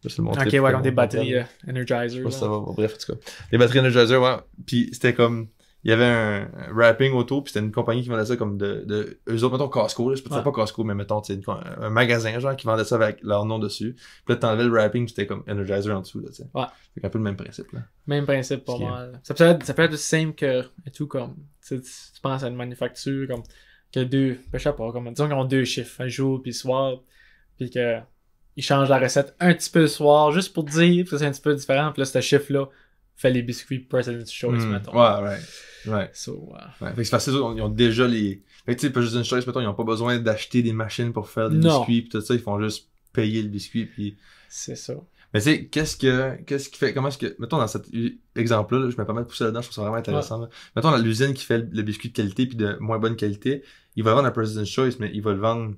Je vais te le montrer. Ok, ouais, comme des batteries Energizer. Ça va, bref, en tout cas. Les batteries Energizer, ouais. Puis c'était comme... Il y avait un wrapping auto, puis c'était une compagnie qui vendait ça comme de eux autres, mettons Costco, là, je peux dire pas Costco, mais mettons, tu sais, un magasin, genre, qui vendait ça avec leur nom dessus. Puis là, t'enlevais le wrapping, puis c'était comme Energizer en dessous, là, tu sais. Ouais. C'est un peu le même principe, là. Même principe, pour moi. Ça peut être aussi simple que, et tout, comme, tu penses à une manufacture, comme, que je sais pas, comme, disons qu'ils ont 2 chiffres, un jour puis soir, puis que, ils changent la recette un petit peu le soir, juste pour dire que c'est un petit peu différent, puis là, ce chiffre-là fait les biscuits President's Choice, mettons. Ouais. So, fait que c'est facile, ils ont déjà les... Fait que tu sais, President's Choice, mettons, ils ont pas besoin d'acheter des machines pour faire des biscuits pis tout ça, ils font juste payer le biscuit pis... C'est ça. Mais tu sais, qu'est-ce qui fait, comment est-ce que, mettons dans cet exemple-là, je me permets de pousser là-dedans, je trouve ça vraiment intéressant, là. Mettons dans l'usine qui fait le biscuit de qualité pis de moins bonne qualité, il va le vendre à President's Choice, mais il va le vendre,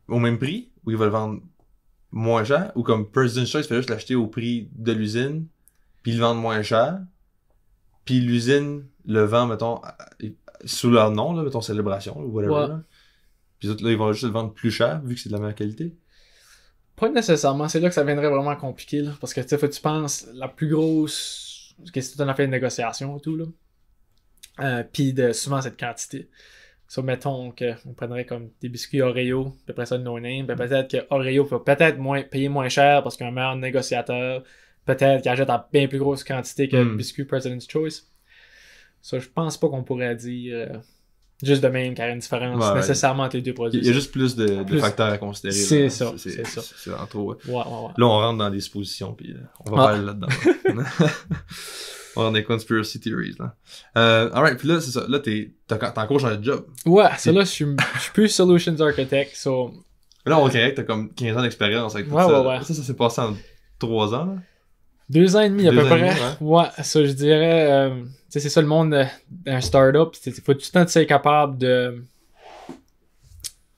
au même prix, ou il va le vendre moins cher, ou comme President's Choice fait juste l'acheter au prix de l'usine, puis ils le vendent moins cher, puis l'usine le vend, mettons, sous leur nom, là, mettons Célébration, ou whatever, là. Puis là, ils vont juste le vendre plus cher, vu que c'est de la meilleure qualité. Pas nécessairement, c'est là que ça viendrait vraiment compliqué, là, parce que, tu sais, faut que tu penses, la plus grosse, c'est une affaire de négociation et tout, là, puis souvent cette quantité. So, mettons qu'on prendrait comme des biscuits Oreo, puis après ça, no name, puis peut-être que Oreo peut peut-être payer moins cher parce qu'il y a un meilleur négociateur, peut-être qu'il achète en bien plus grosse quantité que le biscuit President's Choice. Ça, je pense pas qu'on pourrait dire juste de même qu'il y a une différence nécessairement entre les deux produits. Il y a juste plus de facteurs à considérer. C'est ça. C'est vraiment trop. Ouais. Là, on rentre dans des suppositions, puis on va parler là-dedans. On rentre dans des conspiracy theories, là. Alright, puis là, c'est ça. Là, t'es encore changé de job. Ouais, ça là, je suis plus Solutions Architect, so... Là, on dirait que t'as comme 15 ans d'expérience avec tout ça. Ouais. Ça s'est passé en 3 ans, là. 2 ans et demi, à peu près. Ouais, ça, je dirais, tu sais, c'est ça le monde d'un startup. Il faut tout le temps être capable de, tu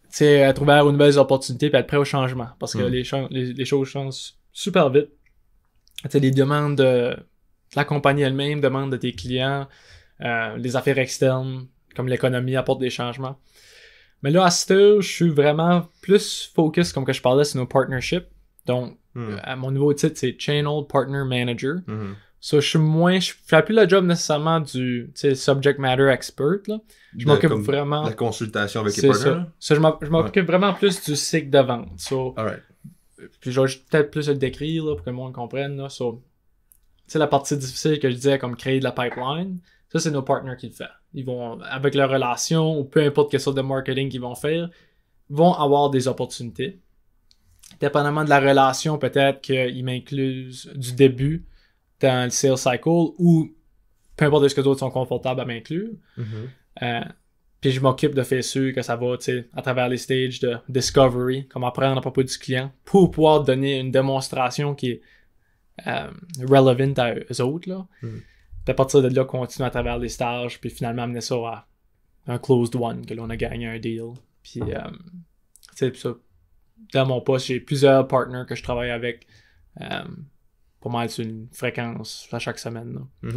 sais, être ouvert aux nouvelles opportunités puis être prêt au changement. Parce que les choses changent super vite. Tu sais, les demandes de la compagnie elle-même, demandes de tes clients, les affaires externes, comme l'économie apportent des changements. Mais là, à ce stade, je suis vraiment plus focus, comme que je parlais, sur nos partnerships. Donc, à mon nouveau titre, c'est Channel Partner Manager. So, je fais plus le job nécessairement du subject matter expert, là. Je m'occupe vraiment... La consultation avec les partners. Ça, je m'occupe vraiment plus du cycle de vente. So, puis je vais peut-être plus le décrire, là, pour que le monde comprenne, là. So, la partie difficile que je disais, comme créer de la pipeline, ça, c'est nos partners qui le font. Ils vont, avec leur relation, ou peu importe quelle sorte de marketing qu'ils vont faire, vont avoir des opportunités. Dépendamment de la relation, peut-être qu'ils m'incluent du début dans le sales cycle ou peu importe de ce que d'autres sont confortables à m'inclure. Puis je m'occupe de faire sûr que ça va, tu sais, à travers les stages de discovery, comme apprendre à propos du client, pour pouvoir donner une démonstration qui est relevant à eux autres, là. Puis à partir de là, continuer à travers les stages, puis finalement amener ça à un closed one, que l'on a gagné un deal. Puis sais, ça, dans mon poste, j'ai plusieurs partners que je travaille avec. Pour moi, c'est une fréquence à chaque semaine. Là.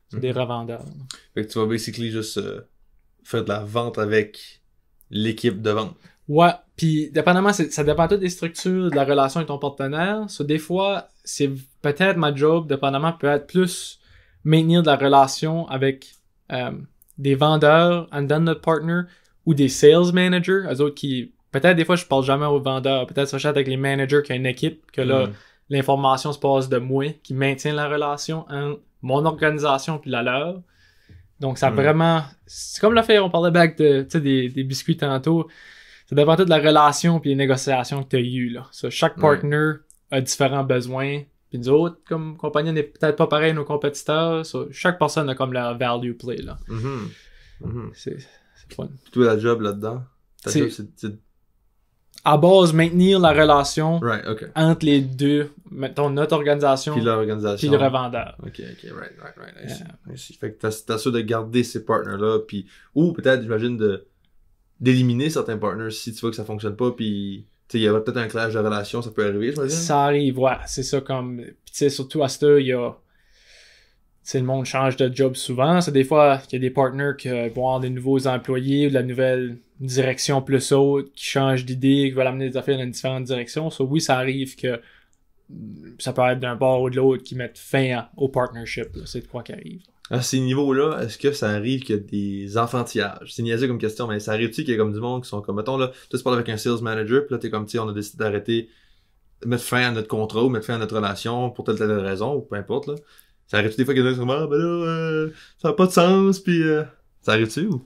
C'est des revendeurs. Là. Fait que tu vas basically juste faire de la vente avec l'équipe de vente. Ouais, puis dépendamment, ça dépend tout des structures de la relation avec ton partenaire. So, des fois, c'est peut-être ma job, dépendamment, peut être plus maintenir de la relation avec des vendeurs en dedans de notre partner ou des sales managers, eux autres qui, peut-être des fois, je parle jamais aux vendeurs, peut-être ça chat avec les managers qui ont une équipe, que là, l'information se passe de moi, qui maintient la relation entre mon organisation puis la leur. Donc, ça vraiment, c'est comme l'affaire, on parlait back de, tu sais, des biscuits tantôt. Ça dépend tout de la relation puis les négociations que tu as eues, là. So, chaque partner a différents besoins. Puis nous autres, comme compagnie, on n'est peut-être pas pareil à nos compétiteurs. So, chaque personne a comme leur value play, là. C'est fun. Puis toi, la job là-dedans? Ta job, c'est... À base, maintenir la relation entre les deux, mettons, notre organisation puis l'organisation. Puis le revendeur. OK, right. I see. Fait que t'assures de garder ces partners-là, puis... Ou peut-être, j'imagine, d'éliminer certains partners si tu vois que ça fonctionne pas, puis... Tu sais, il y aurait peut-être un clash de relation, ça peut arriver, j'imagine. Ça arrive, ouais. C'est ça comme... Puis tu sais, surtout à ce temps, il y a... Tu sais, le monde change de job souvent. C'est des fois, il y a des partners qui vont avoir des nouveaux employés ou de la nouvelle direction plus haute, qui changent d'idée, qui veulent amener des affaires dans une différente direction. So, oui, ça arrive que ça peut être d'un bord ou de l'autre qui mettent fin au partnership. Là. C'est de quoi qui arrive. À ces niveaux-là, est-ce que ça arrive qu'il y a des enfantillages? C'est niaiseux comme question, mais ça arrive-tu qu'il y a comme du monde qui sont comme, mettons là, toi tu parles avec un sales manager, puis là t'es comme, tu sais, on a décidé d'arrêter, mettre fin à notre contrat ou mettre fin à notre relation pour telle raison, ou peu importe, là. Ça arrive-tu des fois qu'il y a des gens qui sont comme, ah, ben là, ça n'a pas de sens, puis ça arrive-tu ou?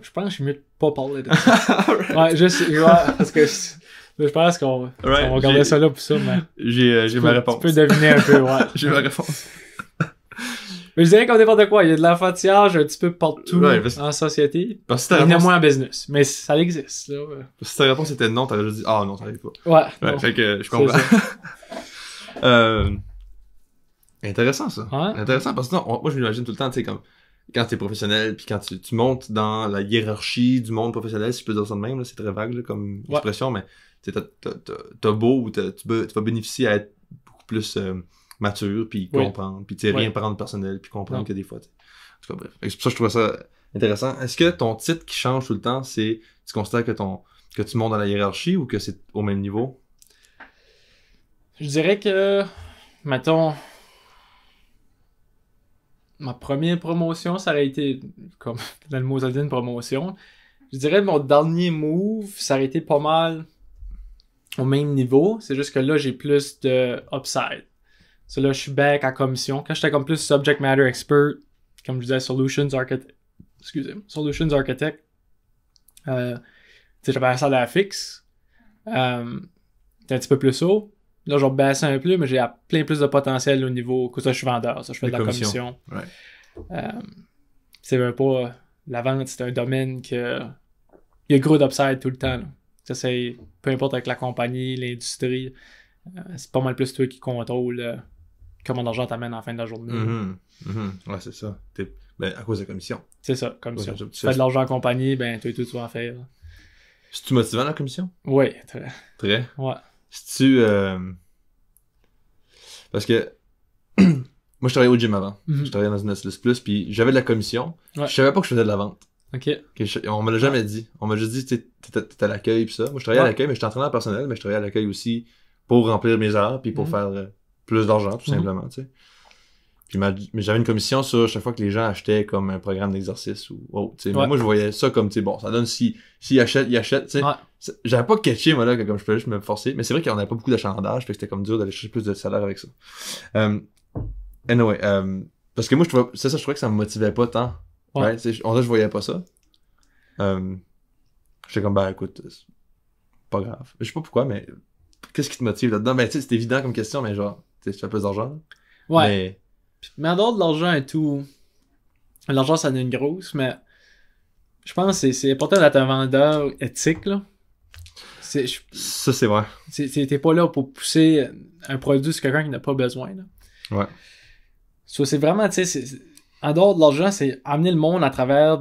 Je pense que je suis mieux de pas parler de ça. Parce que je pense qu'on va regarder ça là pour ça, mais... J'ai ma réponse. Tu peux deviner un peu, ouais. J'ai ma réponse. Mais je dirais comme n'importe quoi. Il y a de l'enfantillage un petit peu partout en société. Parce que il y en a moins en business. Mais ça existe, là. Si ta réponse était non, t'aurais juste dit, ah non, ça arrive pas. Ouais. Fait que je comprends. Intéressant, ça. Ouais. Intéressant, parce que non, moi, je m'imagine tout le temps, tu sais, comme, quand t'es professionnel, puis quand tu montes dans la hiérarchie du monde professionnel, si je peux dire ça de même, là, c'est très vague, là, comme expression, mais, tu sais, t'as beau, ou tu vas bénéficier à être beaucoup plus mature, puis comprendre, puis tu sais, rien prendre personnel, puis comprendre que des fois, en tout cas, bref. C'est pour ça que je trouve ça intéressant. Est-ce que ton titre qui change tout le temps, c'est, tu considères que tu montes dans la hiérarchie ou que c'est au même niveau? Je dirais que, mettons, ma première promotion, ça aurait été, comme dans le mot ça dit une promotion, je dirais mon dernier move, ça aurait été pas mal au même niveau, c'est juste que là, j'ai plus de upside. So là, je suis back à commission. Quand j'étais comme plus subject matter expert, comme je disais, solutions architect, tu sais, j'avais un salaire fixe, c'était un petit peu plus haut. Là, je vais baisser un peu, mais j'ai plein plus de potentiel au niveau, que ça, je suis vendeur, ça, je fais de la commission. C'est même pas, la vente, c'est un domaine que, il y a gros d'upside tout le temps, là. Ça, c'est, peu importe avec la compagnie, l'industrie, c'est pas mal plus toi qui contrôle comment l'argent t'amène en fin de la journée. Ouais, c'est ça. Ben, à cause de la commission. C'est ça, commission. Tu fais de l'argent en compagnie, ben, toi et tout, tu vas en faire. C'est-tu motivant, la commission? Oui, très. Très? Ouais. C'est-tu... Parce que... moi, je travaillais au gym avant. Je travaillais dans une SLS Plus, puis j'avais de la commission. Je savais pas que je faisais de la vente. OK. On me l'a jamais dit. On m'a juste dit, t'étais à l'accueil pis ça. Moi, je travaillais à l'accueil, mais j'étais entraîneur personnel, mais je travaillais à l'accueil aussi pour remplir mes heures puis pour faire plus d'argent, tout simplement, tu sais. Puis mais j'avais une commission sur chaque fois que les gens achetaient comme un programme d'exercice ou autre, tu sais. Mais moi, je voyais ça comme, tu sais, bon, ça donne s'ils achètent, ils achètent, tu sais. J'avais pas catché, moi, là, que comme je pouvais juste me forcer. Mais c'est vrai qu'on avait pas beaucoup d'achalandage, fait que c'était comme dur d'aller chercher plus de salaire avec ça. Anyway, parce que moi, je trouvais que ça me motivait pas tant. Ouais, je voyais pas ça. J'étais comme, ben, écoute, c'est pas grave. Je sais pas pourquoi, mais qu'est-ce qui te motive là-dedans? Ben, tu sais, c'est évident comme question, mais genre, tu fais plus d'argent. Ouais. Mais en dehors de l'argent et tout, l'argent, ça donne une grosse, mais je pense que c'est important d'être un vendeur éthique, là. Ça, c'est vrai. T'es pas là pour pousser un produit sur quelqu'un qui n'a pas besoin, là. Ouais. So, c'est vraiment, tu sais, en dehors de l'argent, c'est amener le monde à travers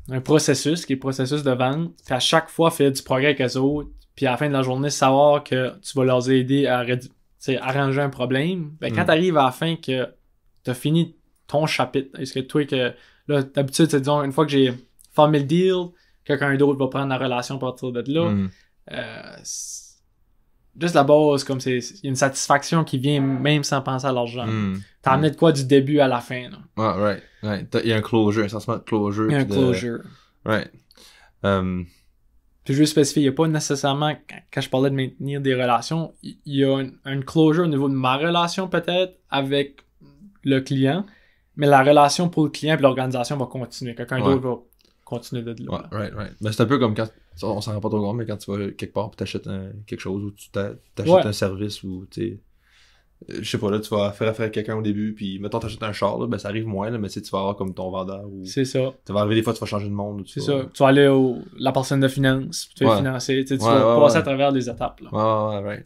un processus, qui est le processus de vente, puis à chaque fois faire du progrès avec eux autres, puis à la fin de la journée, savoir que tu vas leur aider à arranger un problème. Ben, quand t'arrives à la fin que t'as fini ton chapitre, est-ce que toi, que là, d'habitude, c'est disons, une fois que j'ai formé le deal, quelqu'un d'autre va prendre la relation à partir de là. Juste la base, comme il y a une satisfaction qui vient même sans penser à l'argent. T'as amené de quoi du début à la fin, là. Ouais, right. Il y a un closure, un sentiment de closure. Il y a un closure. Right. Puis je veux spécifier, il n'y a pas nécessairement, quand je parlais de maintenir des relations, il y a une closure au niveau de ma relation peut-être avec le client, mais la relation pour le client et l'organisation va continuer. Quelqu'un d'autre va continuer de là. Ouais, right. Mais c'est un peu comme quand, on s'en rend pas trop compte, mais quand tu vas quelque part et t'achètes quelque chose ou tu t'achètes un service ou tu je sais pas, là, tu vas faire affaire à quelqu'un au début, puis mettons t'achètes un char, là, ben ça arrive moins, là, mais tu vas avoir comme ton vendeur ou... C'est ça. Tu vas arriver des fois, tu vas changer de monde. C'est ça. Tu vas aller la personne de finance, tu vas financer, tu vas passer à travers les étapes, là. Right.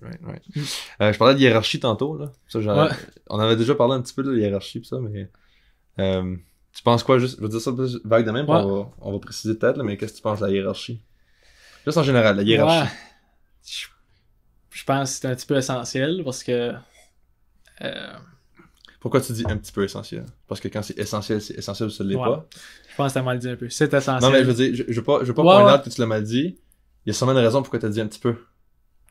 Je parlais de hiérarchie tantôt, là. Ça, on avait déjà parlé un petit peu de hiérarchie pis ça, mais tu penses quoi, juste, je veux dire ça plus vague de même, on va préciser peut-être, là, mais qu'est-ce que tu penses de la hiérarchie? Juste en général, la hiérarchie. Ouais. Je pense que c'est un petit peu essentiel, parce que pourquoi tu dis un petit peu essentiel? Parce que quand c'est essentiel ou ça l'est pas? Je pense que t'as mal dit un peu. C'est essentiel. Non, mais je veux dire, je veux pas pointer out que tu l'as mal dit. Il y a sûrement une raison pourquoi t'as dit un petit peu.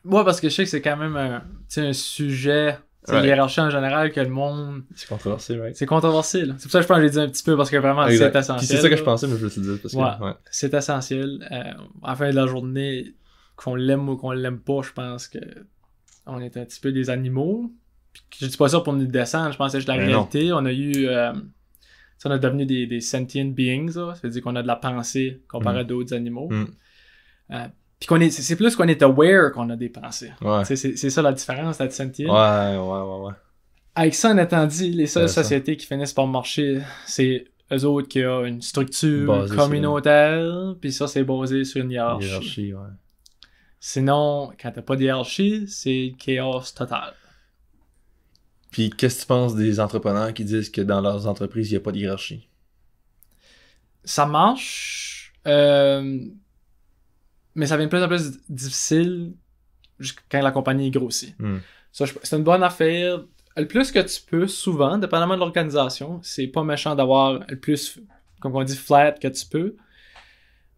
Ouais, parce que je sais que c'est quand même un sujet, la hiérarchie en général, que le monde... C'est controversé, right? C'est controversé, là. C'est pour ça que je pense que je l'ai dit un petit peu, parce que vraiment, c'est essentiel. Puis c'est ça que je pensais, mais je veux te dire. Parce que, c'est essentiel. À la fin de la journée, qu'on l'aime ou qu'on l'aime pas, je pense que on est un petit peu des animaux. Puis, je dis pas ça pour nous descendre, je pense que c'est juste la réalité. On a eu... on est devenu des sentient beings, là. Ça veut dire qu'on a de la pensée comparé à d'autres animaux. Puis c'est plus qu'on est aware qu'on a des pensées. Ouais. C'est ça la différence d'être sentient. Ouais. Avec ça, en étant dit, les seules sociétés qui finissent par marcher, c'est eux autres qui ont une structure basée communautaire, puis ça, c'est basé sur une hiérarchie. Sinon, quand t'as pas de hiérarchie, c'est chaos total. Puis, qu'est-ce que tu penses des entrepreneurs qui disent que dans leurs entreprises, il n'y a pas de hiérarchie? Ça marche, mais ça devient de plus en plus difficile quand la compagnie grossit. Ça, c'est une bonne affaire. Le plus que tu peux, souvent, dépendamment de l'organisation, c'est pas méchant d'avoir le plus, comme on dit, flat que tu peux.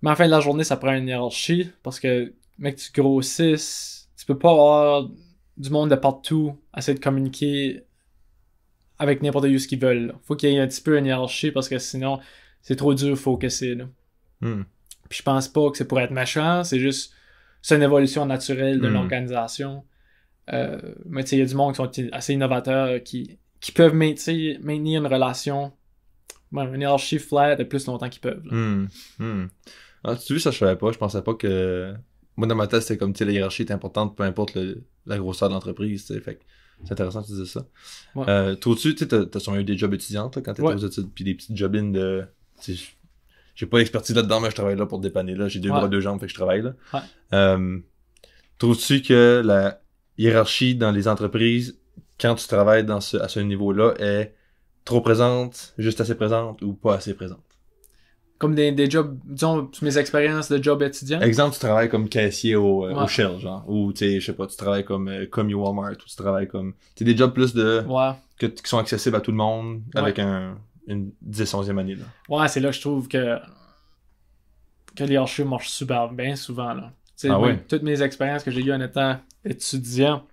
Mais à la fin de la journée, ça prend une hiérarchie, parce que, mec, tu grossisses, tu peux pas avoir du monde de partout essayer de communiquer avec n'importe où ce qu'ils veulent, là. Faut qu'il y ait un petit peu une hiérarchie, parce que sinon, c'est trop dur focusser, là. Puis je pense pas que c'est pour être méchant, c'est juste, c'est une évolution naturelle de l'organisation. Mais tu sais, il y a du monde qui sont assez innovateurs, qui peuvent maintenir une relation, une hiérarchie flat le plus longtemps qu'ils peuvent, là. Ah, tu vois, ça je savais pas, je pensais pas que... Moi, dans ma tête, c'était comme, tu sais, la hiérarchie est importante, peu importe la grosseur de l'entreprise, tu sais, fait que c'est intéressant que tu dises ça. Toi dessus, tu sais, t'as sûrement eu des jobs étudiantes, là, quand t'étais aux études, puis des petites job-ins de... J'ai pas d'expertise là-dedans, mais je travaille là pour te dépanner, là. J'ai 2 bras, 2 jambes, fait que je travaille, là. Trouves-tu que la hiérarchie dans les entreprises, quand tu travailles à ce niveau-là, est trop présente, juste assez présente ou pas assez présente? Comme des jobs, disons, mes expériences de job étudiant. Exemple, tu travailles comme caissier au Shell, genre. Ou, tu sais, je sais pas, tu travailles comme Walmart, ou tu travailles comme... Tu des jobs plus de... qui sont accessibles à tout le monde, avec une 10-11e année, là. Ouais, c'est là que je trouve que l'hiérarchie marche super bien, souvent, là. Toutes mes expériences que j'ai eues en étant étudiant,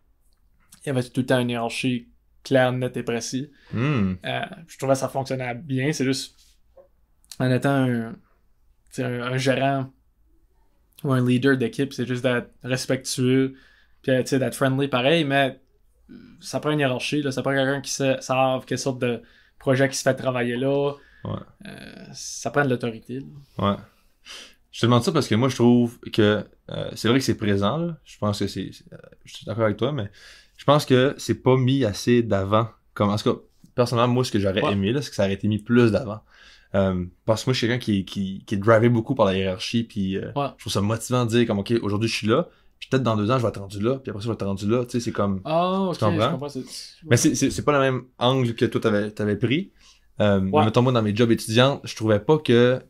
il y avait tout le temps une hiérarchie claire, nette et précise. Je trouvais que ça fonctionnait bien, c'est juste... En étant un gérant ou un leader d'équipe, c'est juste d'être respectueux, puis d'être friendly pareil, mais ça prend une hiérarchie, là, ça prend quelqu'un qui savent quelle sorte de projet qui se fait travailler là. Ça prend de l'autorité. Ouais. Je te demande ça parce que moi je trouve que c'est vrai que c'est présent, là. Je pense que je suis d'accord avec toi, mais je pense que c'est pas mis assez d'avant. Comme en tout cas, personnellement, moi ce que j'aurais aimé, là, c'est que ça aurait été mis plus d'avant. Parce que moi je suis quelqu'un qui est drivé beaucoup par la hiérarchie, puis je trouve ça motivant de dire comme ok, aujourd'hui je suis là, puis peut-être dans 2 ans je vais être rendu là, puis après ça je vais être rendu là, tu sais, c'est comme ok, je comprends. Mais c'est pas le même angle que toi t'avais pris, Mettons, moi, dans mes jobs étudiants, je trouvais pas que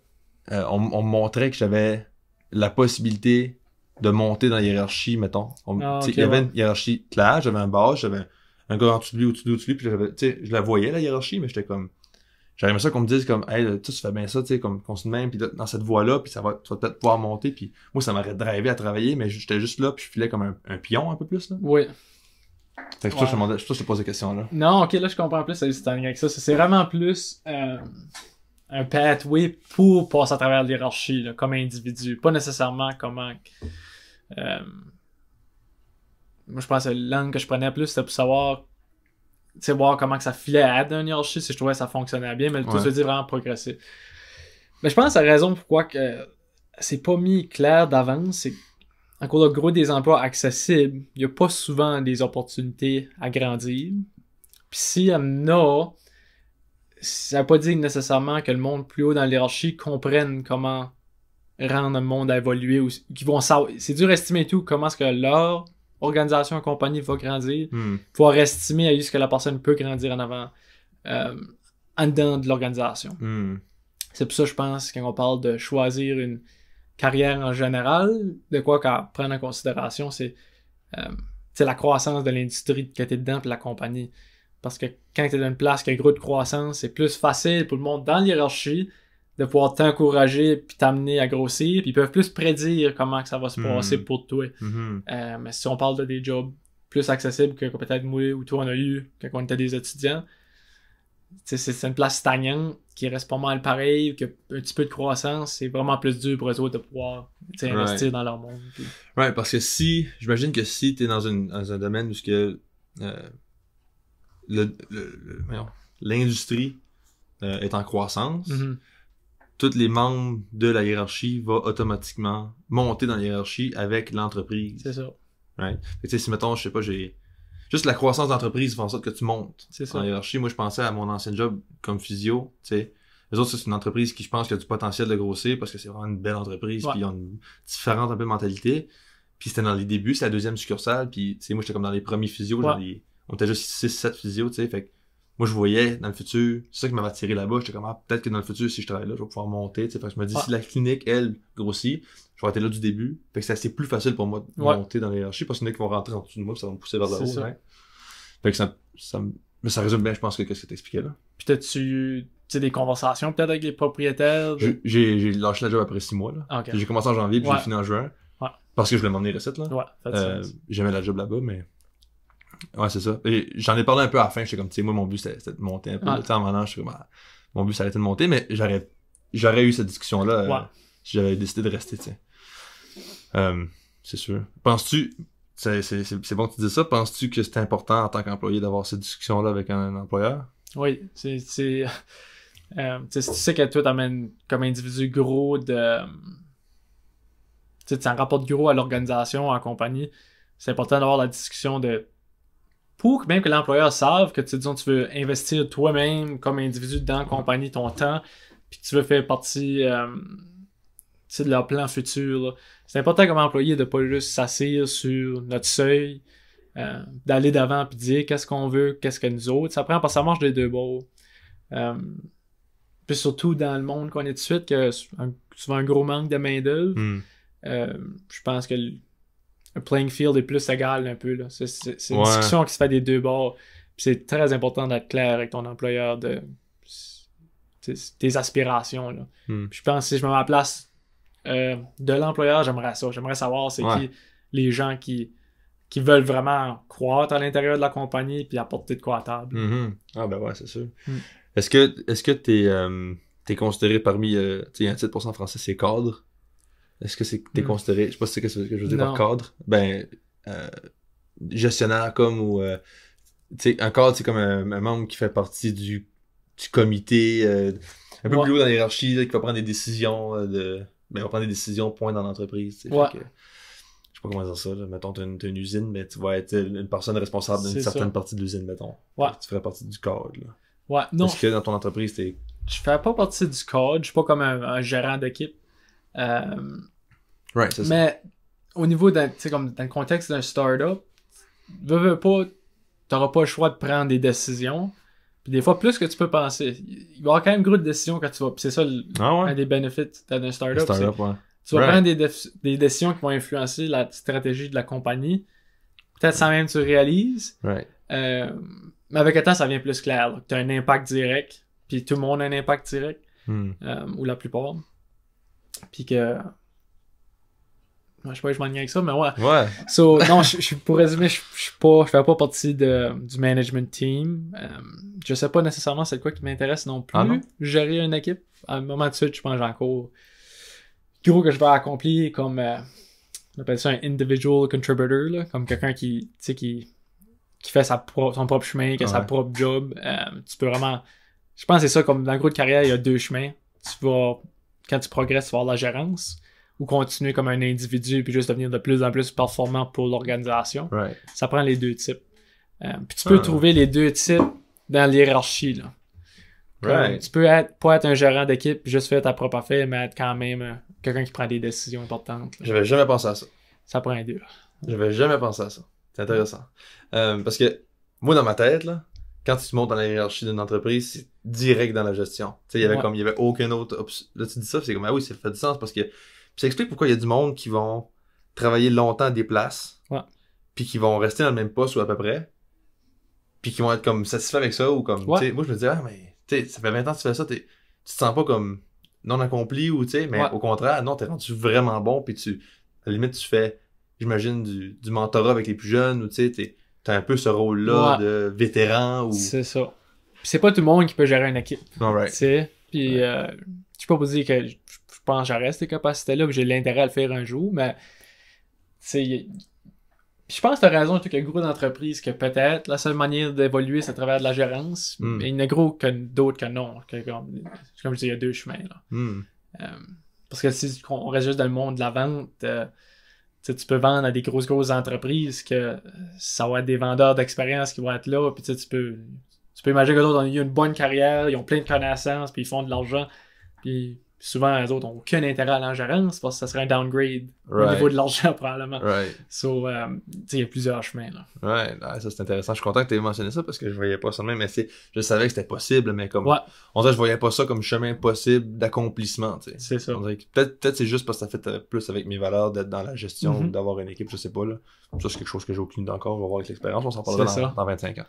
on me montrait que j'avais la possibilité de monter dans la hiérarchie, mettons. Il y avait une hiérarchie claire, j'avais un boss, j'avais un gars en dessous de lui, au-dessus de lui, puis je la voyais, la hiérarchie, mais j'étais comme... J'aimerais ça qu'on me dise comme, hey, là, tu fais bien ça, tu sais, comme qu'on se même, puis dans cette voie-là, puis tu vas peut-être pouvoir monter, puis moi, ça m'aurait drivé à travailler, mais j'étais juste là, puis je filais comme un pion un peu plus, là. Oui. Fait que je te pose cette question-là. Non, ok, là, je comprends plus avec ça. C'est vraiment plus un pathway pour passer à travers l'hiérarchie, là, comme individu. Pas nécessairement comment... Moi, je pense que l'angle que je prenais plus, c'était pour savoir... Tu sais, voir comment que ça filait à être dans une hiérarchie, si je trouvais que ça fonctionnait bien, mais le tout se dit vraiment progresser. Mais je pense que la raison pourquoi que c'est pas mis clair d'avance, c'est en cours de gros des emplois accessibles, il y a pas souvent des opportunités à grandir. Puis s'il y en a, ça veut pas dire nécessairement que le monde plus haut dans l'hiérarchie comprenne comment rendre le monde à évoluer ou qu'ils vont savoir. C'est dur à estimer tout comment est-ce que leur organisation, compagnie va grandir. Pouvoir estimer à ce que la personne peut grandir en avant en dedans de l'organisation. C'est pour ça, je pense, quand on parle de choisir une carrière en général, de quoi qu'à prendre en considération, c'est la croissance de l'industrie que tu es dedans et la compagnie. Parce que quand tu es dans une place qui a gros de croissance, c'est plus facile pour le monde dans l'hiérarchie de pouvoir t'encourager puis t'amener à grossir, puis ils peuvent plus prédire comment que ça va se passer pour toi. Mais si on parle de des jobs plus accessibles que peut-être moi ou toi on a eu quand on était des étudiants, c'est une place stagnante qui reste pas mal pareil, qui a un petit peu de croissance, c'est vraiment plus dur pour eux autres de pouvoir investir dans leur monde. Puis... Ouais, parce que j'imagine que si t'es dans un domaine où l'industrie est en croissance, tous les membres de la hiérarchie vont automatiquement monter dans la hiérarchie avec l'entreprise. C'est ça. Right? Fait que, si mettons, je sais pas, juste la croissance d'entreprise fait en sorte que tu montes en hiérarchie. Moi, je pensais à mon ancien job comme physio, tu sais. Les autres, c'est une entreprise qui, je pense, qui a du potentiel de grossir parce que c'est vraiment une belle entreprise, puis ils ont une différente un peu mentalité. Puis c'était dans les débuts, c'est la deuxième succursale, puis tu sais, moi, j'étais comme dans les premiers physios, on était juste 6-7 physios, tu sais, fait que moi, je voyais dans le futur, c'est ça qui m'avait attiré là-bas. J'étais comme, peut-être que dans le futur, si je travaille là, je vais pouvoir monter. Fait que je me dis, si la clinique, elle, grossit, je vais être là du début. Fait que c'est plus facile pour moi de monter dans les hiérarchies parce qu'il y en a qui vont rentrer en dessous de moi et ça va me pousser vers le haut. Ouais. Fait que ça résume bien, je pense, que ce que t'expliquais là. Puis t'as-tu des conversations peut-être avec les propriétaires? J'ai lâché la job après 6 mois. Là. Okay. J'ai commencé en janvier puis j'ai fini en juin. Ouais. Parce que je voulais m'emmener recette là. J'aimais la job là-bas, mais... Ouais, c'est ça. Et j'en ai parlé un peu à la fin. J'étais comme, tu sais, moi, mon but, c'était de monter un peu. Le temps maintenant, je suis comme, mon but, ça allait être de monter, mais j'aurais eu cette discussion-là si j'avais décidé de rester, tu sais. C'est sûr. Penses-tu, c'est bon que tu dises ça, penses-tu que c'est important en tant qu'employé d'avoir cette discussion-là avec un employeur? Oui, si tu sais que toi, t'amènes comme individu gros de... Tu sais, tu en rapportes gros à l'organisation, à la compagnie, c'est important d'avoir la discussion de... Pour même que l'employeur sache que disons, tu veux investir toi-même comme individu dans la compagnie ton temps, puis que tu veux faire partie de leur plan futur. Là. C'est important comme employé de pas juste s'asseoir sur notre seuil, d'aller d'avant puis dire qu'est-ce qu'on veut, qu'est-ce que nous autres. Ça prend parce que ça marche des deux bords. Puis surtout dans le monde qu'on est de suite, que souvent un gros manque de main-d'œuvre. Je pense que le playing field est plus égal un peu. Là. C'est une discussion qui se fait des deux bords. Puis c'est très important d'être clair avec ton employeur de tes aspirations. Là. Puis je pense que si je me mets à la place de l'employeur, j'aimerais ça. J'aimerais savoir c'est qui les gens qui veulent vraiment croître à l'intérieur de la compagnie puis apporter de quoi à table. Ah ben ouais, c'est sûr. Est-ce que t'es considéré parmi... tu sais, il y a un titre pour ça en français, c'est cadre. Est-ce que t'es considéré, je sais pas si c'est ce que je veux dire par cadre, gestionnaire comme ou tu sais, un cadre c'est comme un membre qui fait partie du comité un peu plus haut dans la hiérarchie là, qui va prendre des décisions va prendre des décisions point dans l'entreprise. Je sais pas comment dire ça, là. Mettons t'as une usine, mais tu vas être une personne responsable d'une certaine partie de l'usine, mettons. Tu ferais partie du cadre là. Non. Est-ce que dans ton entreprise je fais pas partie du cadre, je suis pas comme un gérant d'équipe. C'est mais au niveau comme dans le contexte d'un startup, veux pas, t'auras pas le choix de prendre des décisions. Puis des fois, plus que tu peux penser. Il va y avoir quand même gros de décisions quand tu vas... Puis c'est ça, un des benefits d'un startup. Tu vas prendre des décisions qui vont influencer la stratégie de la compagnie. Peut-être sans même tu réalises. Mais avec le temps, ça devient plus clair. Tu as un impact direct. Puis tout le monde a un impact direct. Ou la plupart. Puis que... Je sais pas, je m'ennuie avec ça, mais ouais. So, non, pour résumer, je fais pas partie du management team. Je sais pas nécessairement c'est quoi qui m'intéresse non plus. Gérer une équipe. À un moment de suite, je pense que j'ai encore gros que je vais accomplir comme on appelle ça un individual contributor, là, comme quelqu'un qui fait son propre chemin, qui a sa propre job. Tu peux vraiment... Je pense que c'est ça, comme dans le gros de carrière, il y a 2 chemins. Quand tu progresses, tu vas avoir la gérance. Ou continuer comme un individu puis juste devenir de plus en plus performant pour l'organisation. Ça prend les 2 types. Puis tu peux trouver les 2 types dans l'hiérarchie. Là. Tu peux pas être un gérant d'équipe puis juste faire ta propre affaire, mais être quand même quelqu'un qui prend des décisions importantes. Là. J'avais jamais pensé à ça. Ça prend 2. J'avais jamais pensé à ça. C'est intéressant. Parce que moi, dans ma tête, là, quand tu montes dans la hiérarchie d'une entreprise, c'est direct dans la gestion. Tu sais, il y avait aucun autre Là, tu dis ça, c'est comme, ah oui, ça fait du sens parce que ça explique pourquoi il y a du monde qui vont travailler longtemps à des places, puis qui vont rester dans le même poste ou à peu près, puis qui vont être comme satisfaits avec ça ou comme, tu sais, moi je me dis, mais tu sais, ça fait 20 ans que tu fais ça, tu te sens pas comme non accompli ou tu sais, mais au contraire, non, t'es rendu vraiment bon, puis à la limite, tu fais, j'imagine, du mentorat avec les plus jeunes ou tu sais, t'as un peu ce rôle-là de vétéran ou... C'est ça. Puis c'est pas tout le monde qui peut gérer une équipe. Tu sais, puis je suis pas pour dire que je pense que j'aurais ces capacités-là, que j'ai l'intérêt à le faire un jour, mais je pense que t'as raison, qu'il y a gros d'entreprises que peut-être la seule manière d'évoluer, c'est à travers de la gérance, mais il y en a gros que d'autres que non. Comme je dis, il y a 2 chemins. Là. Parce que si on reste juste dans le monde de la vente, tu peux vendre à des grosses entreprises que ça va être des vendeurs d'expérience qui vont être là, puis tu peux imaginer que d'autres ont eu une bonne carrière, ils ont plein de connaissances, puis ils font de l'argent, puis souvent, les autres n'ont aucun intérêt à la gérance parce que ça serait un downgrade au niveau de l'argent, probablement. So, il y a plusieurs chemins. Là. Ça c'est intéressant. Je suis content que tu aies mentionné ça parce que je voyais pas ça de même. Mais je savais que c'était possible, mais comme. On dirait que je voyais pas ça comme chemin possible d'accomplissement. T'sais. C'est ça. Peut-être c'est juste parce que ça fait plus avec mes valeurs d'être dans la gestion, d'avoir une équipe, je sais pas. Là. Ça, c'est quelque chose que j'ai aucune idée encore. On va voir avec l'expérience. On s'en parlera dans 25 ans.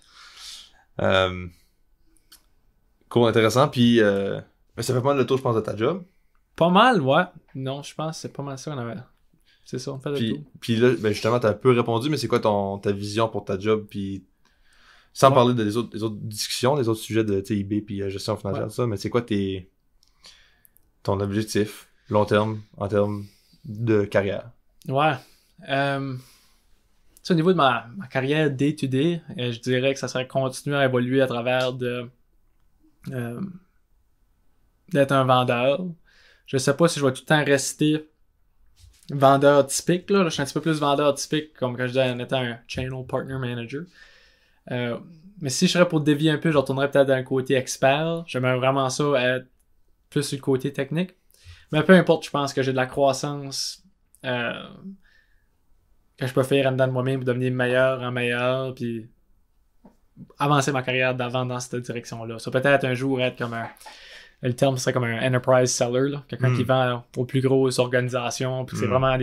Cool, intéressant. Puis. Mais ça fait pas mal le tour, je pense, de ta job. Pas mal, ouais. Non, je pense que c'est pas mal ça qu'on avait. C'est ça, on fait le tour. Puis là, justement, t'as un peu répondu, mais c'est quoi ta vision pour ta job? Puis sans parler des autres discussions, des autres sujets de TIB puis gestion financière, tout ça, mais c'est quoi ton objectif long terme en termes de carrière? Ouais. Au niveau de ma carrière day-to-day, je dirais que ça serait continuer à évoluer à travers d'être un vendeur. Je sais pas si je vais tout le temps rester vendeur typique. Là, je suis un petit peu plus vendeur typique, comme quand je disais, en étant un Channel Partner Manager. Mais si je serais pour dévier un peu, je retournerais peut-être dans le côté expert. J'aimerais vraiment ça être plus sur le côté technique. Mais peu importe, je pense que j'ai de la croissance que je peux faire en dedans de moi-même pour devenir meilleur en meilleur, puis avancer ma carrière d'avant dans cette direction-là. Ça peut-être un jour être comme le terme serait comme un enterprise seller, là. Quelqu'un qui vend aux plus grosses organisations, puis c'est vraiment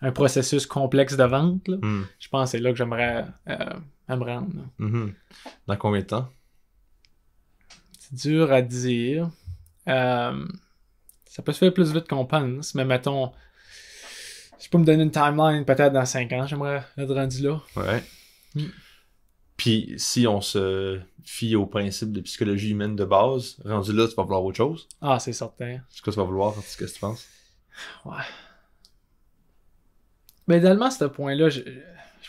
un processus complexe de vente. Là. Je pense que c'est là que j'aimerais me rendre. Dans combien de temps? C'est dur à dire. Ça peut se faire plus vite qu'on pense, mais mettons, je peux me donner une timeline, peut-être dans 5 ans, j'aimerais être rendu là. Puis, si on se fie au principe de psychologie humaine de base, rendu là, tu vas vouloir autre chose? Ah, c'est certain. C'est quoi tu vas vouloir? Qu'est-ce que tu penses? Ouais. Mais idéalement, à ce point-là, je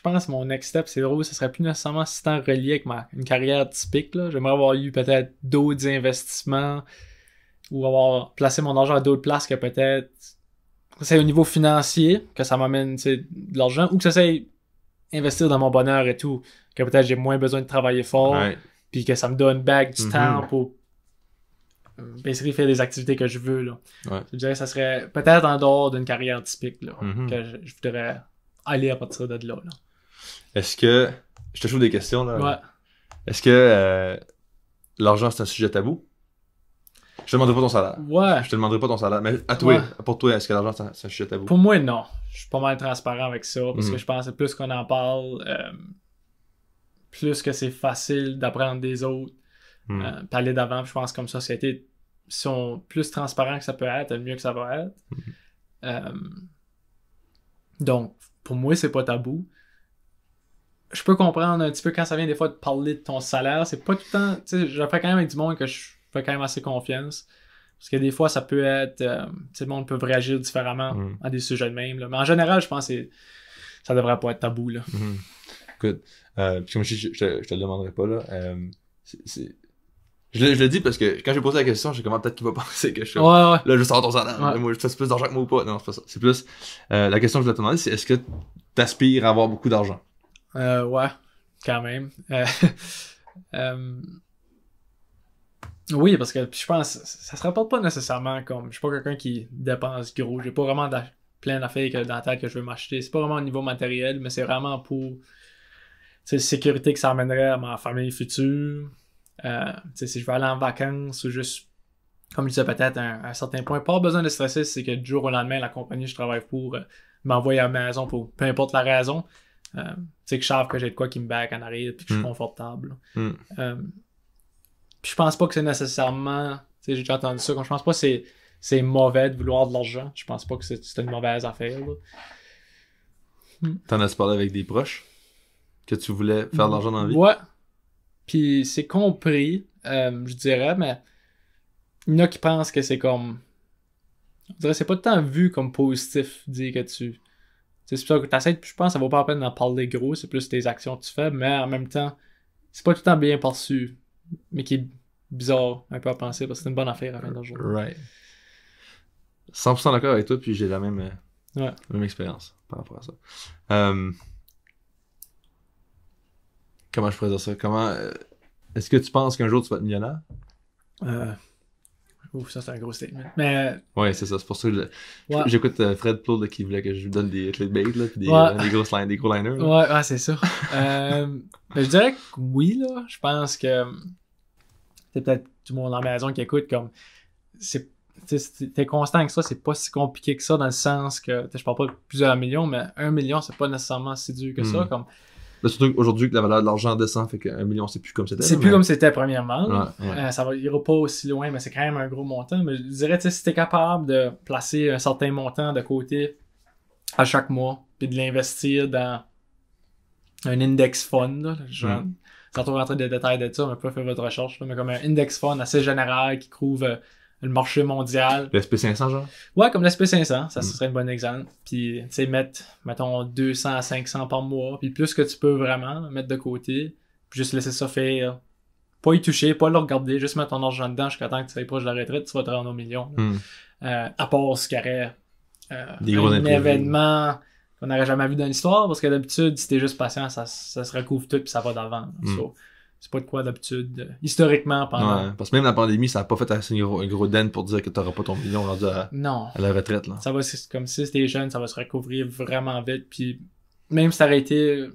pense que mon next step, c'est drôle, ce serait plus nécessairement si tant relié avec une carrière typique. Là. J'aimerais avoir eu peut-être d'autres investissements ou avoir placé mon argent à d'autres places que peut-être c'est au niveau financier que ça m'amène de l'argent ou que ça c'est investir dans mon bonheur et tout, que peut-être j'ai moins besoin de travailler fort, puis que ça me donne back du temps pour basically faire des activités que je veux. Là. Je dirais que ça serait peut-être en dehors d'une carrière typique là, que je voudrais aller à partir de là. Est-ce que... Je te trouve des questions là. Est-ce que l'argent, c'est un sujet tabou? Je te demanderai pas ton salaire. Ouais. Je te demanderai pas ton salaire. Mais à toi, pour toi, est-ce que l'argent, c'est un sujet tabou? Pour moi, non. Je suis pas mal transparent avec ça, parce que je pense que plus qu'on en parle, plus que c'est facile d'apprendre des autres, puis aller d'avant. Puis je pense comme ça, si on plus transparent que ça peut être, le mieux que ça va être. Donc, pour moi, c'est pas tabou. Je peux comprendre un petit peu quand ça vient des fois de parler de ton salaire. C'est pas tout le temps... Tu sais, je fais quand même avec du monde que je fais quand même assez confiance. Parce que des fois, ça peut être... tu sais, le monde peut réagir différemment à des sujets de même. Là. Mais en général, je pense que ça devrait pas être tabou. Là. Good. Puis comme je te le demanderai pas, là. Je le dis parce que quand j'ai posé la question, j'ai comment peut-être qu'il va penser que je suis là, je sors ton salaire. Ouais. Moi, je fais plus d'argent que moi ou pas. Non, c'est pas ça. C'est plus... la question que je voulais te demander, c'est est-ce que t'aspires à avoir beaucoup d'argent? Ouais, quand même. Oui, parce que je pense ça se rapporte pas nécessairement comme... Je suis pas quelqu'un qui dépense gros. J'ai pas vraiment plein d'affaires dans la tête que je veux m'acheter. C'est pas vraiment au niveau matériel, mais c'est vraiment pour la sécurité que ça amènerait à ma famille future. Si je veux aller en vacances ou juste, comme je disais peut-être à un certain point, pas besoin de stresser, c'est que du jour au lendemain, la compagnie que je travaille pour m'envoie à la maison pour peu importe la raison. Que je savent que j'ai de quoi qui me back en arrière puis que je suis confortable. Puis je pense pas que c'est nécessairement, j'ai déjà entendu ça, je pense pas que c'est mauvais de vouloir de l'argent. Je pense pas que c'est une mauvaise affaire. T'en as parlé avec des proches que tu voulais faire de l'argent dans la vie? Ouais. Puis c'est compris, je dirais, mais il y en a qui pensent que c'est comme... Je dirais c'est pas tant vu comme positif, dire que tu... C'est pour ça que t'essaies, je pense que ça vaut pas la peine d'en parler gros, c'est plus tes actions que tu fais, mais en même temps, c'est pas tout le temps bien perçu, mais qui est bizarre un peu à penser, parce que c'est une bonne affaire à la fin de la journée. Right. 100% d'accord avec toi, puis j'ai la même expérience par rapport à ça. Comment je pourrais dire ça? Est-ce que tu penses qu'un jour tu vas être millionnaire? Ouf, ça c'est un gros statement. Mais... Ouais, c'est ça, c'est pour ça que j'écoute Fred Plourde qui voulait que je lui donne des clickbait, là, puis des gros liners. Là. Ouais, c'est ça. Je dirais que oui, là. Je pense que c'est peut-être tout le monde à la maison qui écoute comme t'es constant avec ça, c'est pas si compliqué que ça dans le sens que je parle pas de plusieurs millions, mais 1 million, c'est pas nécessairement si dur que ça. Comme... Là, surtout qu'aujourd'hui que la valeur de l'argent descend, fait que 1 million, c'est plus comme c'était. C'est plus comme c'était premièrement. Ouais. Ça ira pas aussi loin, mais c'est quand même un gros montant. Mais je dirais, si t'es capable de placer un certain montant de côté à chaque mois, puis de l'investir dans un index fund, là, genre, sans trop rentrer dans les détails de ça, on peut faire votre recherche, là, mais comme un index fund assez général qui couvre le marché mondial. Le SP500, genre? Ouais, comme le SP500, ça serait un bon exemple. Puis, tu sais, mettons 200 à 500 par mois, puis plus que tu peux vraiment mettre de côté, puis juste laisser ça faire, pas y toucher, pas le regarder, juste mettre ton argent dedans jusqu'à temps que tu sois proche de la retraite, tu vas te rendre au million. À part ce qu'il y aurait un événement qu'on n'aurait jamais vu dans l'histoire, parce que d'habitude, si t'es juste patient, ça se recouvre tout puis ça va d'avant. So, c'est pas de quoi d'habitude, historiquement, pendant... Ouais, parce que même la pandémie, ça a pas fait assez un gros dent pour dire que t'auras pas ton million rendu à la retraite, là. Ça va, c'est comme si t'es jeune, ça va se recouvrir vraiment vite, puis même si t'aurais été